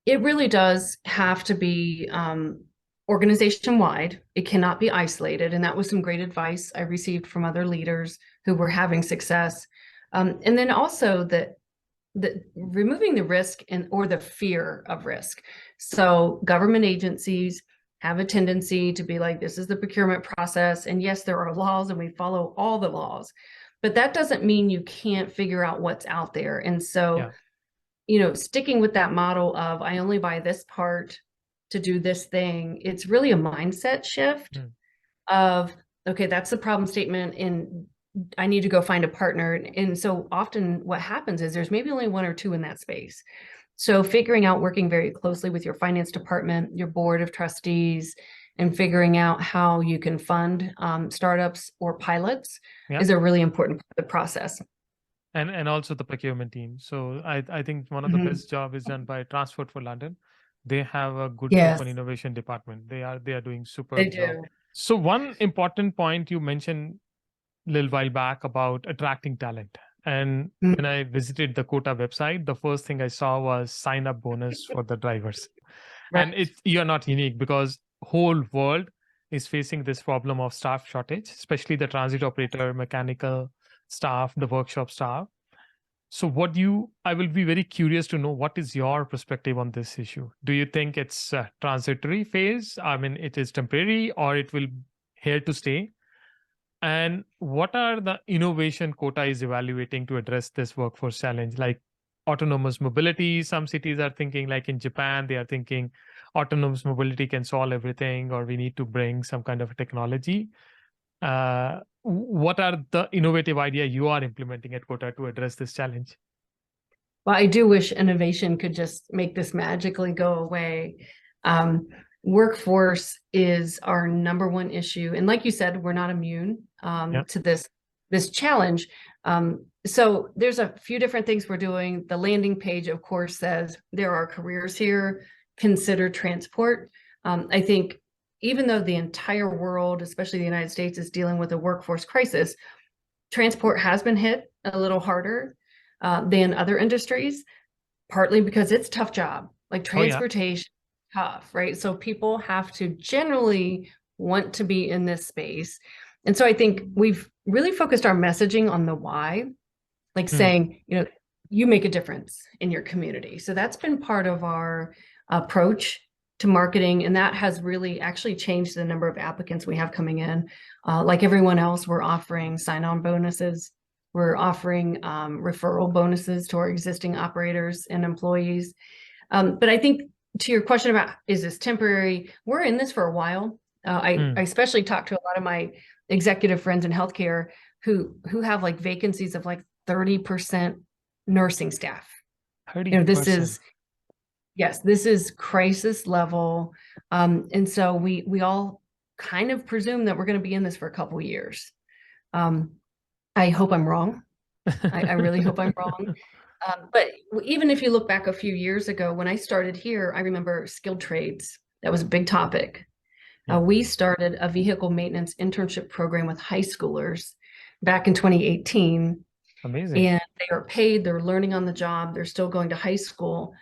It really does have to be organization-wide. It cannot be isolated. And that was some great advice I received from other leaders who were having success. And then also the removing the risk or the fear of risk. So government agencies have a tendency to be like, this is the procurement process. And yes, there are laws and we follow all the laws, but that doesn't mean you can't figure out what's out there. And so, you know, sticking with that model of, I only buy this part to do this thing, it's really a mindset shift of, okay, that's the problem statement and I need to go find a partner. And so often what happens is there's maybe only one or two in that space. So figuring out, working very closely with your finance department, your board of trustees, and figuring out how you can fund startups or pilots Yeah. is a really important part of the process. And also the procurement team. So I think one of the best job is done by Transport for London. They have a good Yes, open innovation department. They are doing they superb job. do. So one important point you mentioned a little while back about attracting talent. And Mm, when I visited the COTA website, the first thing I saw was sign up bonus for the drivers. And right. you're not unique because whole world is facing this problem of staff shortage, especially the transit operator, mechanical staff, the workshop staff. So I will be very curious to know what is your perspective on this issue. Do you think it's a transitory phase? I mean, it is temporary or it will here to stay? And what are the innovation COTA is evaluating to address this workforce challenge? Like autonomous mobility, some cities are thinking, like in Japan, they are thinking autonomous mobility can solve everything, or we need to bring some kind of technology. What are the innovative idea you are implementing at COTA to address this challenge? Well, I do wish innovation could just make this magically go away. Um, Workforce is our number one issue, and like you said, we're not immune Yeah. to this challenge. So there's a few different things we're doing. The landing page, of course, says there are careers here. Consider transport. I think even though the entire world, especially the United States, is dealing with a workforce crisis, transport has been hit a little harder than other industries, partly because it's a tough job, like Oh yeah. transportation, tough, right? So people have to generally want to be in this space. And so I think we've really focused our messaging on the why, like Hmm. saying, you make a difference in your community. So that's been part of our approach to marketing. And that has really actually changed the number of applicants we have coming in. Like everyone else, we're offering sign-on bonuses. We're offering referral bonuses to our existing operators and employees. But I think to your question about, is this temporary? We're in this for a while. I especially talk to a lot of my executive friends in healthcare who have like vacancies of like 30% nursing staff. 30%. This is crisis level. And so we all kind of presume that we're going to be in this for a couple of years. I hope I'm wrong. I really hope I'm wrong. But even if you look back a few years ago, when I started here, I remember skilled trades. That was a big topic. Yeah. We started a vehicle maintenance internship program with high schoolers back in 2018. Amazing. And they are paid, they're learning on the job, they're still going to high school.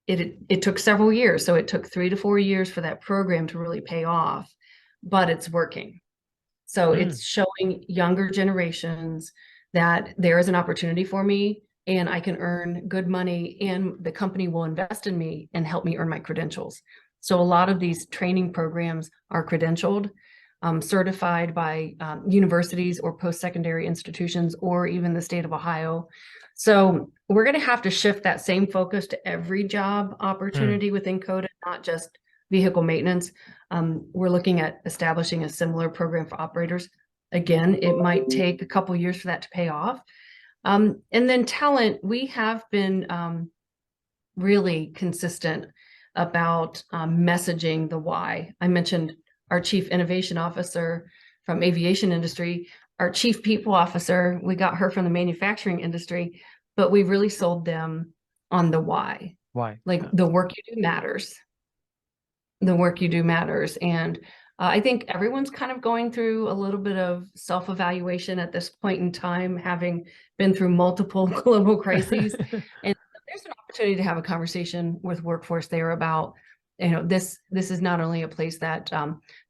It took several years. So it took 3 to 4 years for that program to really pay off, but it's working. So it's showing younger generations that there is an opportunity for me and I can earn good money and the company will invest in me and help me earn my credentials. So a lot of these training programs are credentialed, certified by universities or post-secondary institutions or even the state of Ohio. So we're going to have to shift that same focus to every job opportunity within COTA, not just vehicle maintenance. We're looking at establishing a similar program for operators. Again, it might take a couple years for that to pay off. And then talent, we have been really consistent about messaging the why. I mentioned our chief innovation officer from aviation industry, our chief people officer, we got her from the manufacturing industry, but we really sold them on the why. Why? Like the work you do matters. The work you do matters. And I think everyone's kind of going through a little bit of self-evaluation at this point in time, having been through multiple global crises. And there's an opportunity to have a conversation with workforce there about, this is not only a place that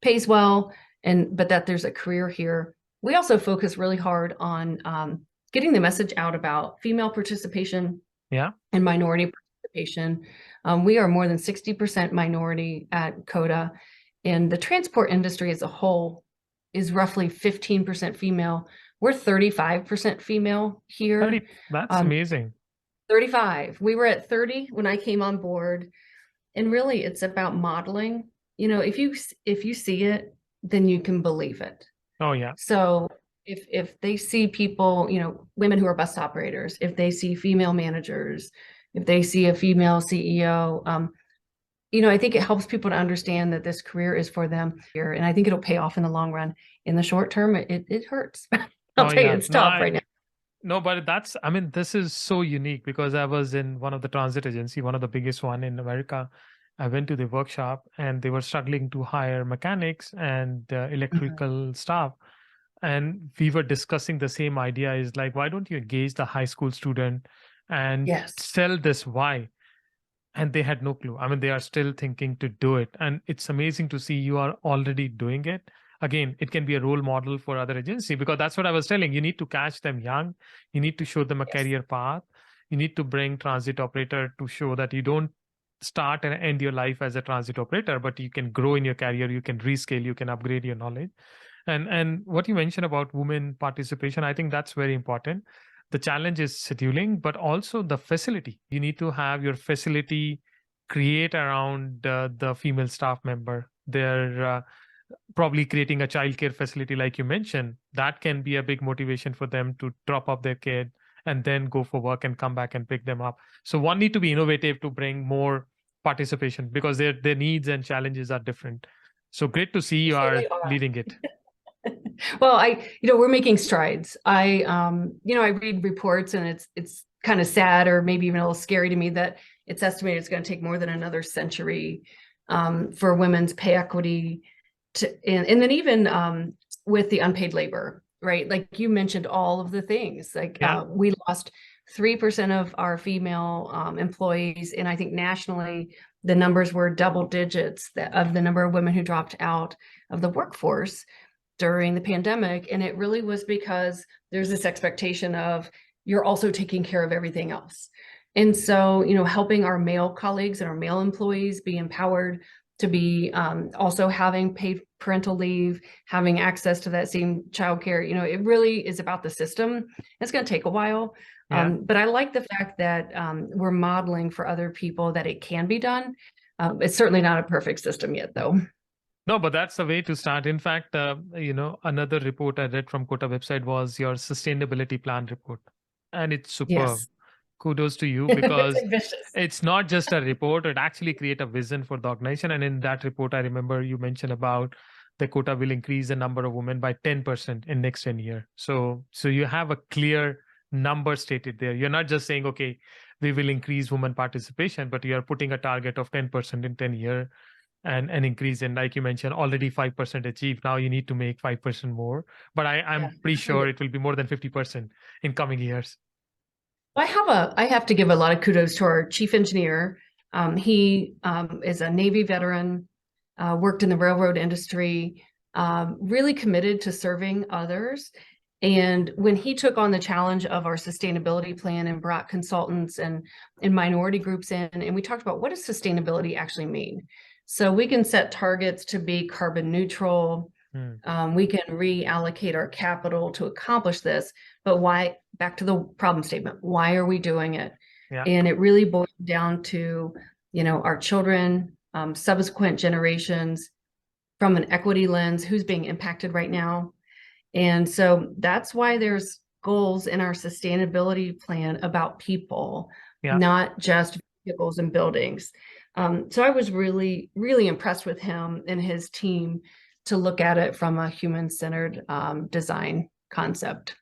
pays well, but that there's a career here. We also focus really hard on getting the message out about female participation and minority participation. We are more than 60% minority at COTA, and the transport industry as a whole is roughly 15% female. We're 35% female here. 30, that's amazing. 35. We were at 30 when I came on board. And really, it's about modeling. If you see it, then you can believe it. Oh, yeah. So if they see people, women who are bus operators, if they see female managers, if they see a female CEO, I think it helps people to understand that this career is for them here, and I think it'll pay off in the long run. In the short term, it hurts. I'll Oh tell you, yeah, it's tough right now. no, but I mean, this is so unique because I was in one of the transit agency, one of the biggest one in America. I went to the workshop and they were struggling to hire mechanics and Mhm. electrical staff. And we were discussing the same idea is like, why don't you engage the high school student and Yes. sell this why? And they had no clue. I mean, they are still thinking to do it. And it's amazing to see you are already doing it. Again, it can be a role model for other agency because that's what I was telling. You need to catch them young. You need to show them a Yes. career path. You need to bring transit operator to show that you don't start and end your life as a transit operator, but you can grow in your career. You can rescale. You can upgrade your knowledge. And what you mentioned about women participation, I think that's very important. The challenge is scheduling, but also the facility. You need to have your facility create around the female staff member. They're probably creating a childcare facility, like you mentioned. That can be a big motivation for them to drop off their kid and then go for work and come back and pick them up. So one need to be innovative to bring more participation because their needs and challenges are different. So great to see you They are are. leading it. Well, we're making strides. I read reports and it's kind of sad or maybe even a little scary to me that it's estimated it's going to take more than another century for women's pay equity and then even with the unpaid labor, right? Like you mentioned all of the things, like Yeah. we lost 3% of our female employees. And I think nationally, the numbers were double digits of the number of women who dropped out of the workforce during the pandemic. And it really was because there's this expectation of you're also taking care of everything else. And so, helping our male colleagues and our male employees be empowered to be also having paid parental leave, having access to that same childcare, it really is about the system. It's going to take a while. Yeah. But I like the fact that we're modeling for other people that it can be done. It's certainly not a perfect system yet, though. No, but that's the way to start. In fact, another report I read from Kota website was your sustainability plan report, and it's superb. Yes. Kudos to you It's because ambitious. it's not just a report; it actually create a vision for the organization. And in that report, I remember you mentioned about the quota will increase the number of women by 10% in next 10 years. So you have a clear number stated there. You're not just saying, okay, we will increase women participation, but you are putting a target of 10% in 10 years and an increase in, like you mentioned, already 5% achieved. Now you need to make 5% more. But Yeah. I'm pretty sure it will be more than 50% in coming years. I have to give a lot of kudos to our chief engineer. He is a Navy veteran, worked in the railroad industry, really committed to serving others. And when he took on the challenge of our sustainability plan and brought consultants and minority groups in, and we talked about what does sustainability actually mean? So we can set targets to be carbon neutral. We can reallocate our capital to accomplish this, but why? Back to the problem statement. Why are we doing it? Yeah. And it really boils down to, our children, subsequent generations, from an equity lens, who's being impacted right now. And so that's why there's goals in our sustainability plan about people, Yeah. not just vehicles and buildings. So I was really, really impressed with him and his team to look at it from a human-centered design concept.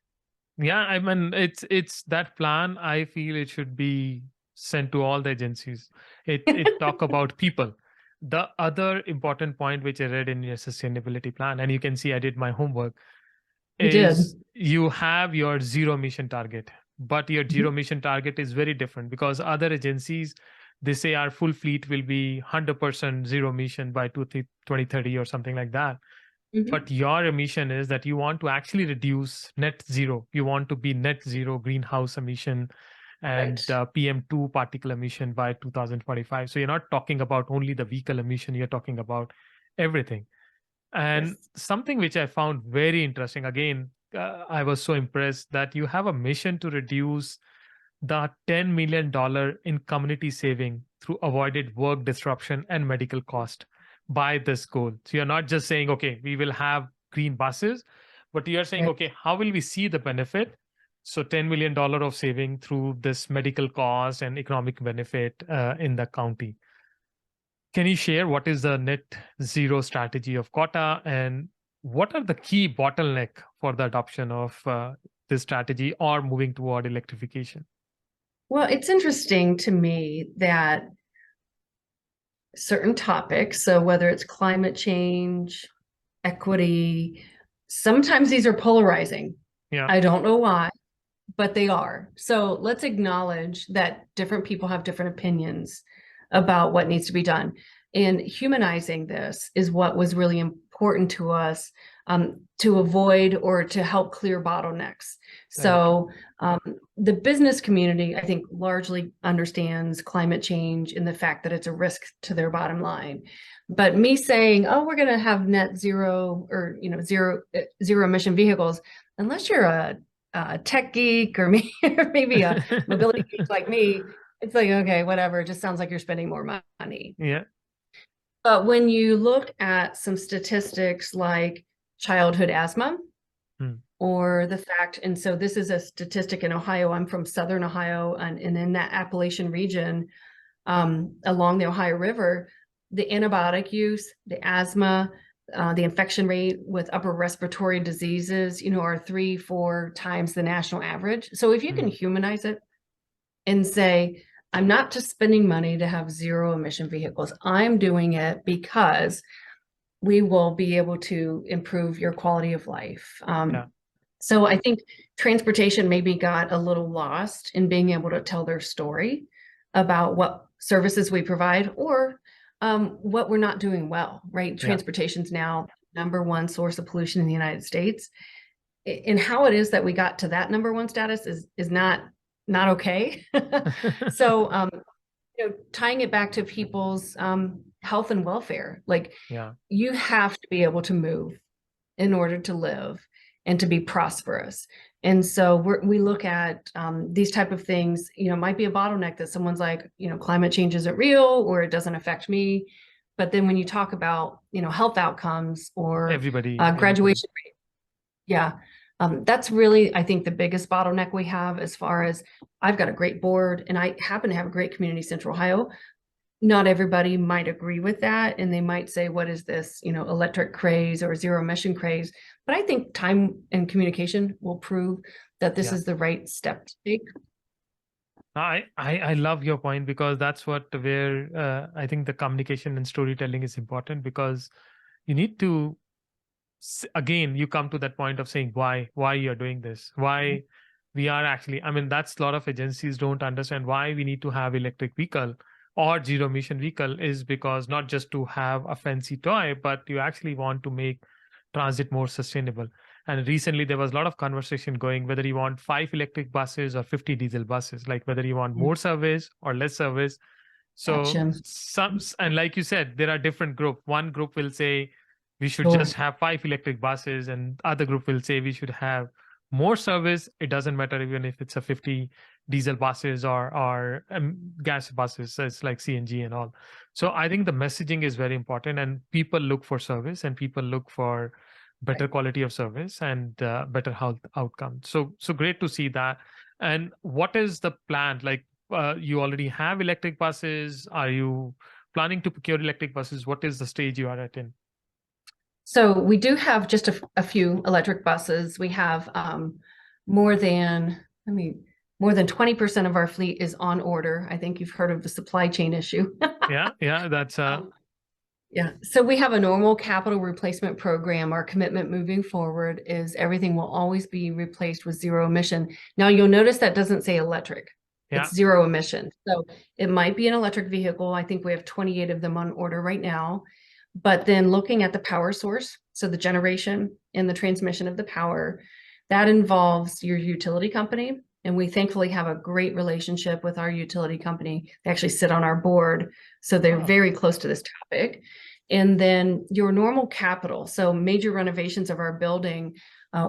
Yeah, I mean, it's that plan. I feel it should be sent to all the agencies. It talk about people. The other important point which I read in your sustainability plan, and you can see I did my homework, You did. is you have your zero emission target, but your zero Mhm. emission target is very different because other agencies, they say our full fleet will be 100% zero emission by 2030 or something like that. Mhm. But your emission is that you want to actually reduce net zero. You want to be net zero greenhouse emission and Right. PM2 particle emission by 2045. So you're not talking about only the vehicle emission, you're talking about everything. And Yes. something which I found very interesting, again, I was so impressed that you have a mission to reduce the $10 million in community saving through avoided work disruption and medical cost by this goal. So you're not just saying, okay, we will have green buses, but you're saying, Right. okay, how will we see the benefit? So $10 million of saving through this medical cost and economic benefit in the county. Can you share what is the net zero strategy of COTA and what are the key bottleneck for the adoption of this strategy or moving toward electrification? Well, it's interesting to me that certain topics, so whether it's climate change, equity, sometimes these are polarizing. Yeah, I don't know why, but they are. So let's acknowledge that different people have different opinions about what needs to be done. And humanizing this is what was really important to us, to avoid or to help clear bottlenecks. very true. So the business community, I think, largely understands climate change and the fact that it's a risk to their bottom line. But me saying, oh, we're going to have net zero or zero emission vehicles, unless you're a tech geek or maybe a mobility geek like me, it's like, okay, whatever. It just sounds like you're spending more money. Yeah. But when you look at some statistics like childhood asthma or the fact, and so this is a statistic in Ohio, I'm from Southern Ohio, and in that Appalachian region, along the Ohio River, the antibiotic use, the asthma, the infection rate with upper respiratory diseases, are 3-4 times the national average. So if you can humanize it and say, I'm not just spending money to have zero emission vehicles, I'm doing it because we will be able to improve your quality of life. So I think transportation maybe got a little lost in being able to tell their story about what services we provide or what we're not doing well, right? Transportation's now #1 source of pollution in the United States. And how it is that we got to that #1 status is not okay. So tying it back to people's health and welfare, like you have to be able to move in order to live and to be prosperous. And so we look at these type of things, might be a bottleneck that someone's like, climate change isn't real or it doesn't affect me. But then when you talk about, health outcomes or graduation rate, that's really, I think, the biggest bottleneck we have as far as I've got a great board and I happen to have a great community, Central Ohio. Not everybody might agree with that. And they might say, what is this, electric craze or zero emission craze? But I think time and communication will prove that this is the right step to take. I love your point because that's where I think the communication and storytelling is important because you need to, again, you come to that point of saying why you're doing this, why we are actually, that's a lot of agencies don't understand why we need to have electric vehicle or zero emission vehicle is because not just to have a fancy toy, but you actually want to make transit more sustainable. And recently there was a lot of conversation going whether you want 5 electric buses or 50 diesel buses, like whether you want more service or less service. So and like you said, there are different groups. One group will say we should just have 5 electric buses, and other group will say we should have more service. It doesn't matter even if it's a 50 diesel buses or gas buses, so it's like CNG and all. So I think the messaging is very important, and people look for service and people look for better quality of service and better health outcomes. So great to see that. And what is the plan? Like you already have electric buses. Are you planning to procure electric buses? What is the stage you are at in? So we do have just a few electric buses. We have more than 20% of our fleet is on order. I think you've heard of the supply chain issue. That's So we have a normal capital replacement program. Our commitment moving forward is everything will always be replaced with zero emission. Now you'll notice that doesn't say electric. It's zero emission. So it might be an electric vehicle. I think we have 28 of them on order right now. But then looking at the power source, so the generation and the transmission of the power, that involves your utility company. And we thankfully have a great relationship with our utility company. They actually sit on our board, so they're very close to this topic. And then your normal capital, so major renovations of our building,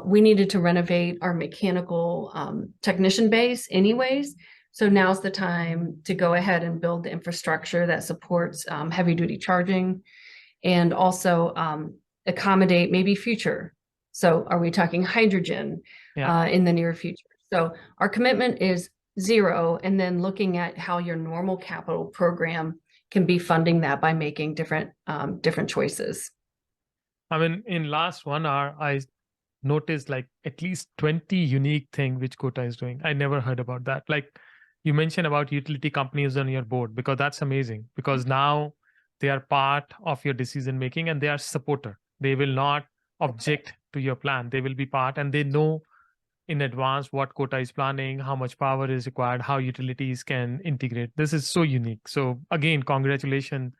we needed to renovate our mechanical technician base anyways. So now's the time to go ahead and build the infrastructure that supports heavy duty charging and also accommodate maybe future. So are we talking hydrogen in the near future? So our commitment is zero, and then looking at how your normal capital program can be funding that by making different choices. I mean, in last 1 hour, I noticed like at least 20 unique thing which COTA is doing. I never heard about that. Like you mentioned about utility companies on your board, because that's amazing, because now they are part of your decision making and they are supporter. They will not object to your plan. They will be part, and they know in advance what COTA is planning, how much power is required, how utilities can integrate. This is so unique. So again, congratulations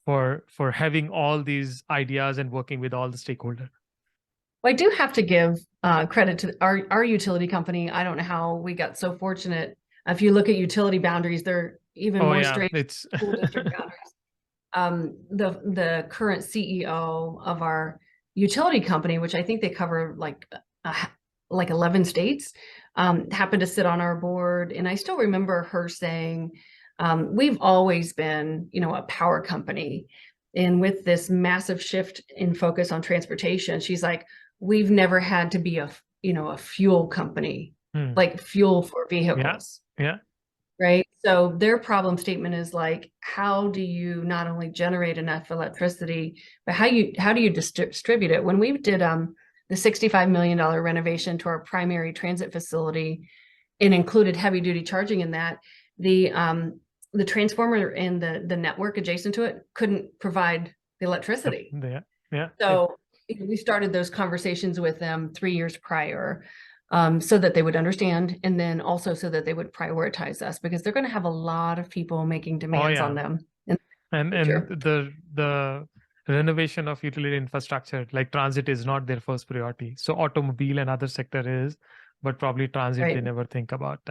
for having all these ideas and working with all the stakeholders. Well, I do have to give credit to our utility company. I don't know how we got so fortunate. If you look at utility boundaries, they're even Oh more yeah, straight it's school district boundaries. The current CEO of our utility company, which I think they cover like 11 states, happened to sit on our board, and I still remember her saying, "We've always been, a power company, and with this massive shift in focus on transportation, she's like, we've never had to be a fuel company, Hmm. like fuel for vehicles." Yeah. Right. So their problem statement is like, how do you not only generate enough electricity, but how do you distribute it? When we did the $65 million renovation to our primary transit facility and included heavy duty charging in that, the transformer and the network adjacent to it couldn't provide the electricity. Yeah. So we started those conversations with them 3 years prior, so that they would understand, and then also so that they would prioritize us, because they're going to have a lot of people making demands on them in And the future. the renovation of utility infrastructure, like transit, is not their first priority. So automobile and other sector is, but probably transit they Right. never think about.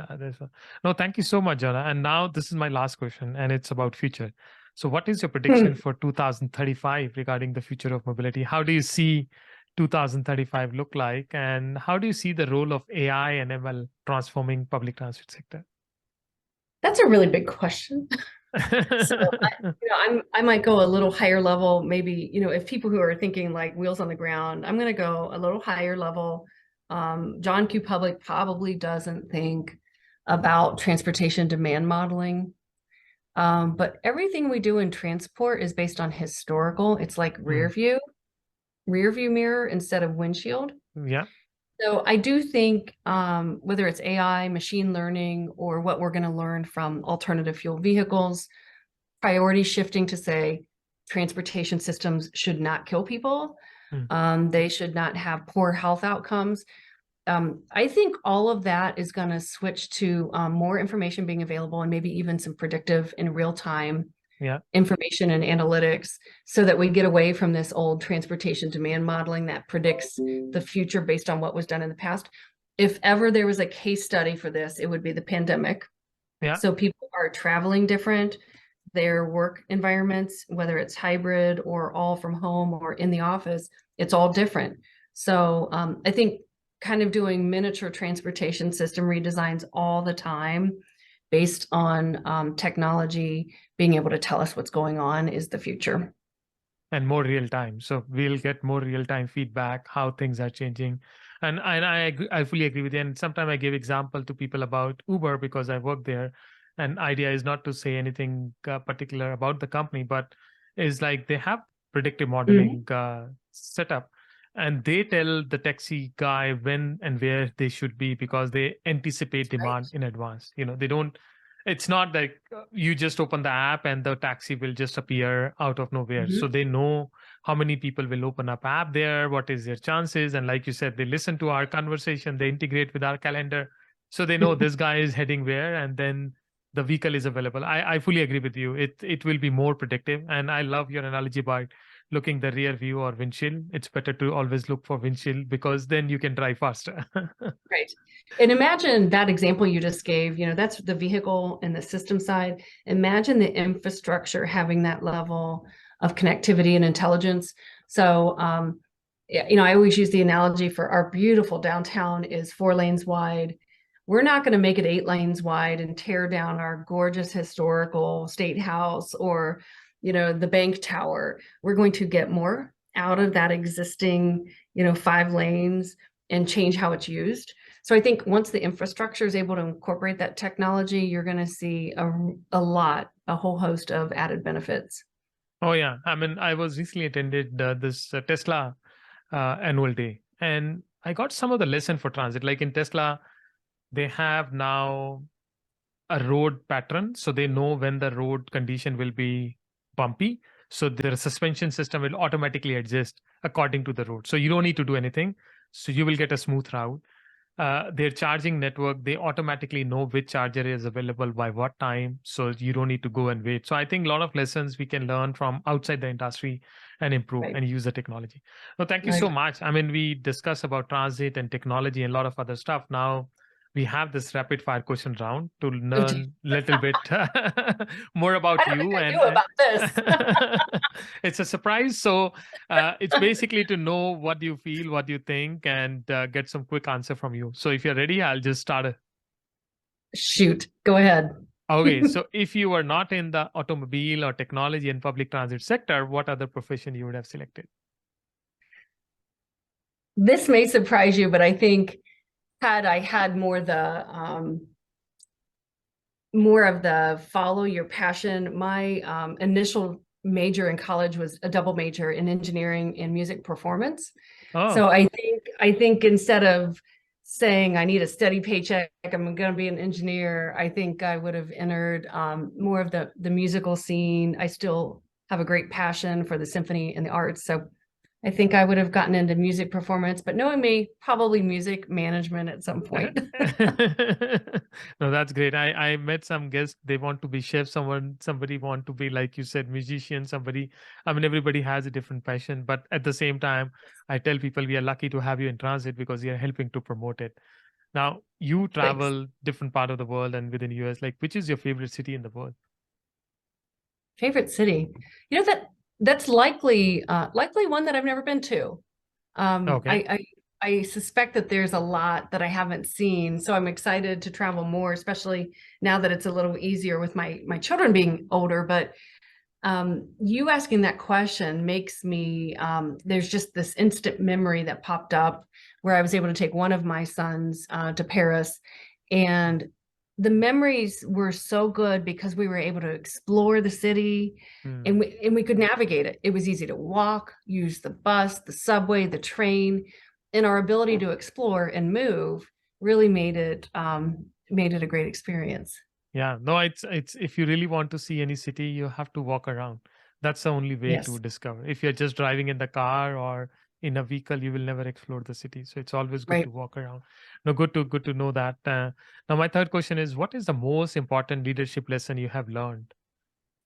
No, thank you so much, Jana. And now this is my last question, and it's about future. So what is your prediction for 2035 regarding the future of mobility? How do you see 2035 look like, and how do you see the role of AI and ML transforming public transit sector? That's a really big question. So I might go a little higher level, maybe, if people who are thinking like wheels on the ground, I'm going to go a little higher level. John Q. Public probably doesn't think about transportation demand modeling. But everything we do in transport is based on historical. It's like rear view mirror instead of windshield. Yeah. So I do think whether it's AI, machine learning, or what we're going to learn from alternative fuel vehicles, priority shifting to say transportation systems should not kill people. They should not have poor health outcomes. I think all of that is going to switch to more information being available, and maybe even some predictive in real time information and analytics, so that we get away from this old transportation demand modeling that predicts the future based on what was done in the past. If ever there was a case study for this, it would be the pandemic. Yeah. So people are traveling different. Their work environments, whether it's hybrid or all from home or in the office, it's all different. So I think kind of doing miniature transportation system redesigns all the time based on technology being able to tell us what's going on is the future. And more real time. So we'll get more real time feedback, how things are changing. And I fully agree with you. And sometimes I give example to people about Uber because I work there. And idea is not to say anything particular about the company, but is like they have predictive modeling setup, and they tell the taxi guy when and where they should be because they anticipate demand in advance. They don't. It's not like you just open the app and the taxi will just appear out of nowhere. So they know how many people will open up app there, what is their chances. And like you said, they listen to our conversation, they integrate with our calendar. So they know this guy is heading where, and then the vehicle is available. I fully agree with you. It will be more predictive. And I love your analogy about looking the rear view or windshield. It's better to always look for windshield because then you can drive faster. Right. And imagine that example you just gave, that's the vehicle and the system side. Imagine the infrastructure having that level of connectivity and intelligence. So, I always use the analogy for our beautiful downtown is 4 lanes wide. We're not going to make it 8 lanes wide and tear down our gorgeous historical state house or, the bank tower. We're going to get more out of that existing, 5 lanes and change how it's used. So I think once the infrastructure is able to incorporate that technology, you're going to see a lot a whole host of added benefits. Oh yeah, I mean, I was recently attended this Tesla annual day, and I got some of the lesson for transit. Like in Tesla, they have now a road pattern, so they know when the road condition will be bumpy. So their suspension system will automatically adjust according to the road. So you don't need to do anything. So you will get a smooth route. Their charging network, they automatically know which charger is available by what time, so you don't need to go and wait. So I think a lot of lessons we can learn from outside the industry and improve Right. and use the technology. Well, thank you Right. so much. I mean, we discussed about transit and technology and a lot of other stuff. Now we have this rapid fire question round to Oh, geez. learn a little bit more I about don't think you, I and knew about this. it's a surprise. So it's basically to know what you feel, what you think, and get some quick answer from you. So if you're ready, I'll just start. Shoot, go ahead. Okay, so if you were not in the automobile or technology and public transit sector, what other profession you would have selected? This may surprise you, but I think had I had more of the follow your passion, my initial major in college was a double major in engineering and music performance. Oh, So I think instead of saying I need a steady paycheck, I'm going to be an engineer, I think I would have entered more of the musical scene. I still have a great passion for the symphony and the arts, so I think I would have gotten into music performance, but knowing me, probably music management at some point. no, that's great. I met some guests. They want to be chef. Somebody want to be, like you said, musician. Somebody. I mean, everybody has a different passion. But at the same time, I tell people we are lucky to have you in transit because you are helping to promote it. Now you Thanks. travel different part of the world and within US. Like, which is your favorite city in the world? Favorite city? That's likely one that I've never been to. Um, Okay. I, I I suspect that there's a lot that I haven't seen, so I'm excited to travel more, especially now that it's a little easier with my children being older. But you asking that question makes me there's just this instant memory that popped up where I was able to take one of my sons to Paris, and the memories were so good because we were able to explore the city, Hmm. and we could navigate it. It was easy to walk, use the bus, the subway, the train, and our ability to explore and move really made it a great experience. Yeah, no, it's if you really want to see any city, you have to walk around. That's the only way to Yes, discover. If you're just driving in the car or in a vehicle, you will never explore the city. So it's always good right. to walk around. No, good to know that. Now, my third question is, what is the most important leadership lesson you have learned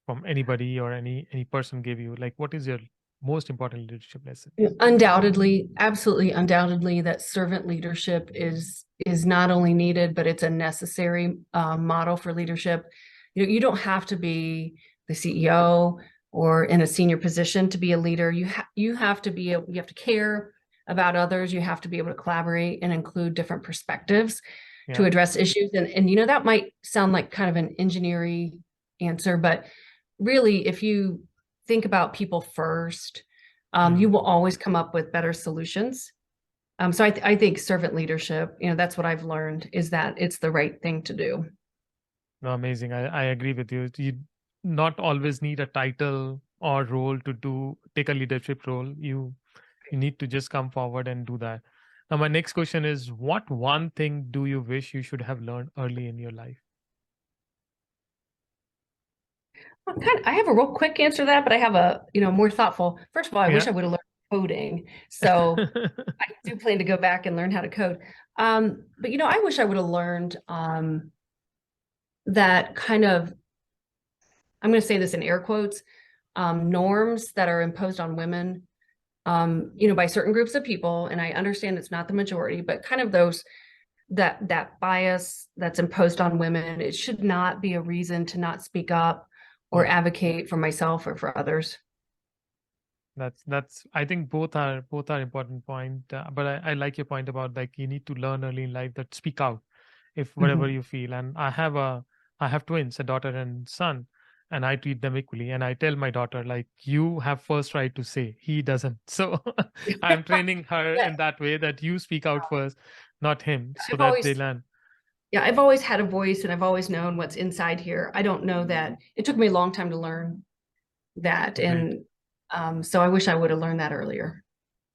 from anybody or any person gave you? Like, what is your most important leadership lesson? Undoubtedly, absolutely undoubtedly, that servant leadership is not only needed, but it's a necessary model for leadership. You don't have to be the CEO or in a senior position to be a leader. You have to you have to care about others. You have to be able to collaborate and include different perspectives to Yeah. address issues. And that might sound like kind of an engineering answer, but really, if you think about people first, you Hmm. will always come up with better solutions. So I think servant leadership, that's what I've learned is that it's the right thing to do. No, amazing. I agree with you. You not always need a title or role to take a leadership role. You need to just come forward and do that. Now, my next question is, what one thing do you wish you should have learned early in your life? I have a real quick answer to that, but I have a, more thoughtful. First of all, I wish Yeah. I would have learned coding. So I do plan to go back and learn how to code. But I wish I would have learned that kind of, I'm going to say this in air quotes, norms that are imposed on women, by certain groups of people. And I understand it's not the majority, but kind of those that bias that's imposed on women, it should not be a reason to not speak up or Yeah, advocate for myself or for others. that's I think both are important point. But I like your point about like you need to learn early in life that speak out if whatever Mhm. you feel. And I have twins, a daughter and son, and I treat them equally. And I tell my daughter like you have first right to say, he doesn't. So I'm training her Yeah, in that way that you speak out first, not him, so I've that they always learn. Yeah, I've always had a voice and I've always known what's inside here. I don't know that it took me a long time to learn that. Great. And so I wish I would have learned that earlier.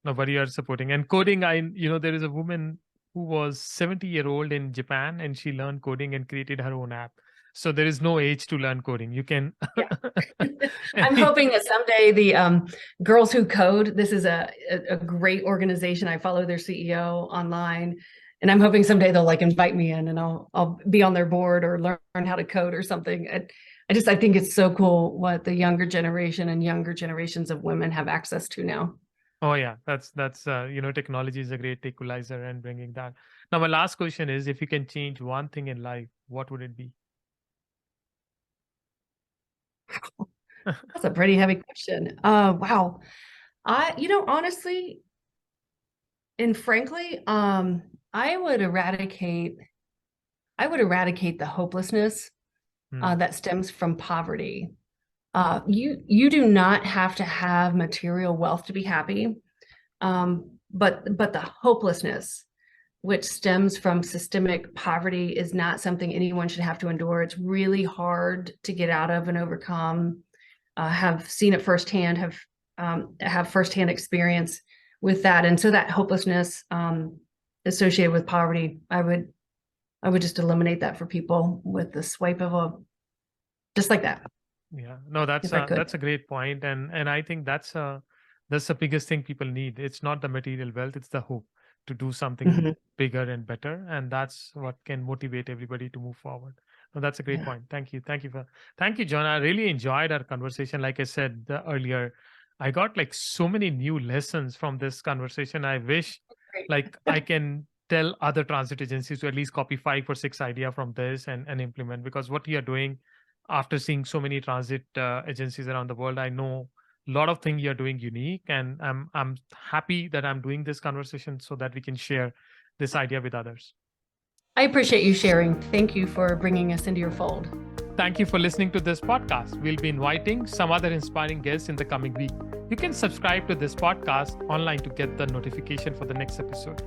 Nobody are supporting. And coding, there is a woman who was 70-year-old in Japan, and she learned coding and created her own app. So there is no age to learn coding. You can. Yeah. I'm hoping that someday the Girls Who Code, this is a great organization. I follow their CEO online, and I'm hoping someday they'll like invite me in and I'll be on their board or learn how to code or something. I think it's so cool what the younger generation and younger generations of women have access to now. Oh yeah, that's technology is a great equalizer and bringing that. Now my last question is, if you can change one thing in life, what would it be? That's a pretty heavy question. Wow. Honestly and frankly, I would eradicate the hopelessness that stems from poverty. You do not have to have material wealth to be happy, but the hopelessness which stems from systemic poverty is not something anyone should have to endure. It's really hard to get out of and overcome. Have seen it firsthand, have firsthand experience with that, and so that hopelessness associated with poverty, I would just eliminate that for people with the swipe of just like that. Yeah, no, that's a great point, and I think that's the biggest thing people need. It's not the material wealth; it's the hope to do something bigger and better, and that's what can motivate everybody to move forward. No, that's a great point. Thank you, John. I really enjoyed our conversation. Like I said earlier, I got like so many new lessons from this conversation. I wish like I can tell other transit agencies to at least copy 5 or 6 idea from this and implement, because what you are doing, after seeing so many transit agencies around the world, I know a lot of things you're doing unique, and I'm happy that I'm doing this conversation so that we can share this idea with others. I appreciate you sharing. Thank you for bringing us into your fold. Thank you for listening to this podcast. We'll be inviting some other inspiring guests in the coming week. You can subscribe to this podcast online to get the notification for the next episode.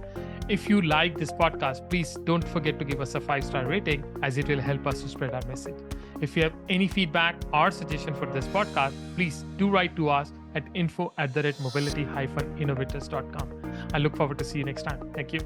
If you like this podcast, please don't forget to give us a 5-star rating, as it will help us to spread our message. If you have any feedback or suggestion for this podcast, please do write to us at info@mobility-innovators.com. I look forward to see you next time. Thank you.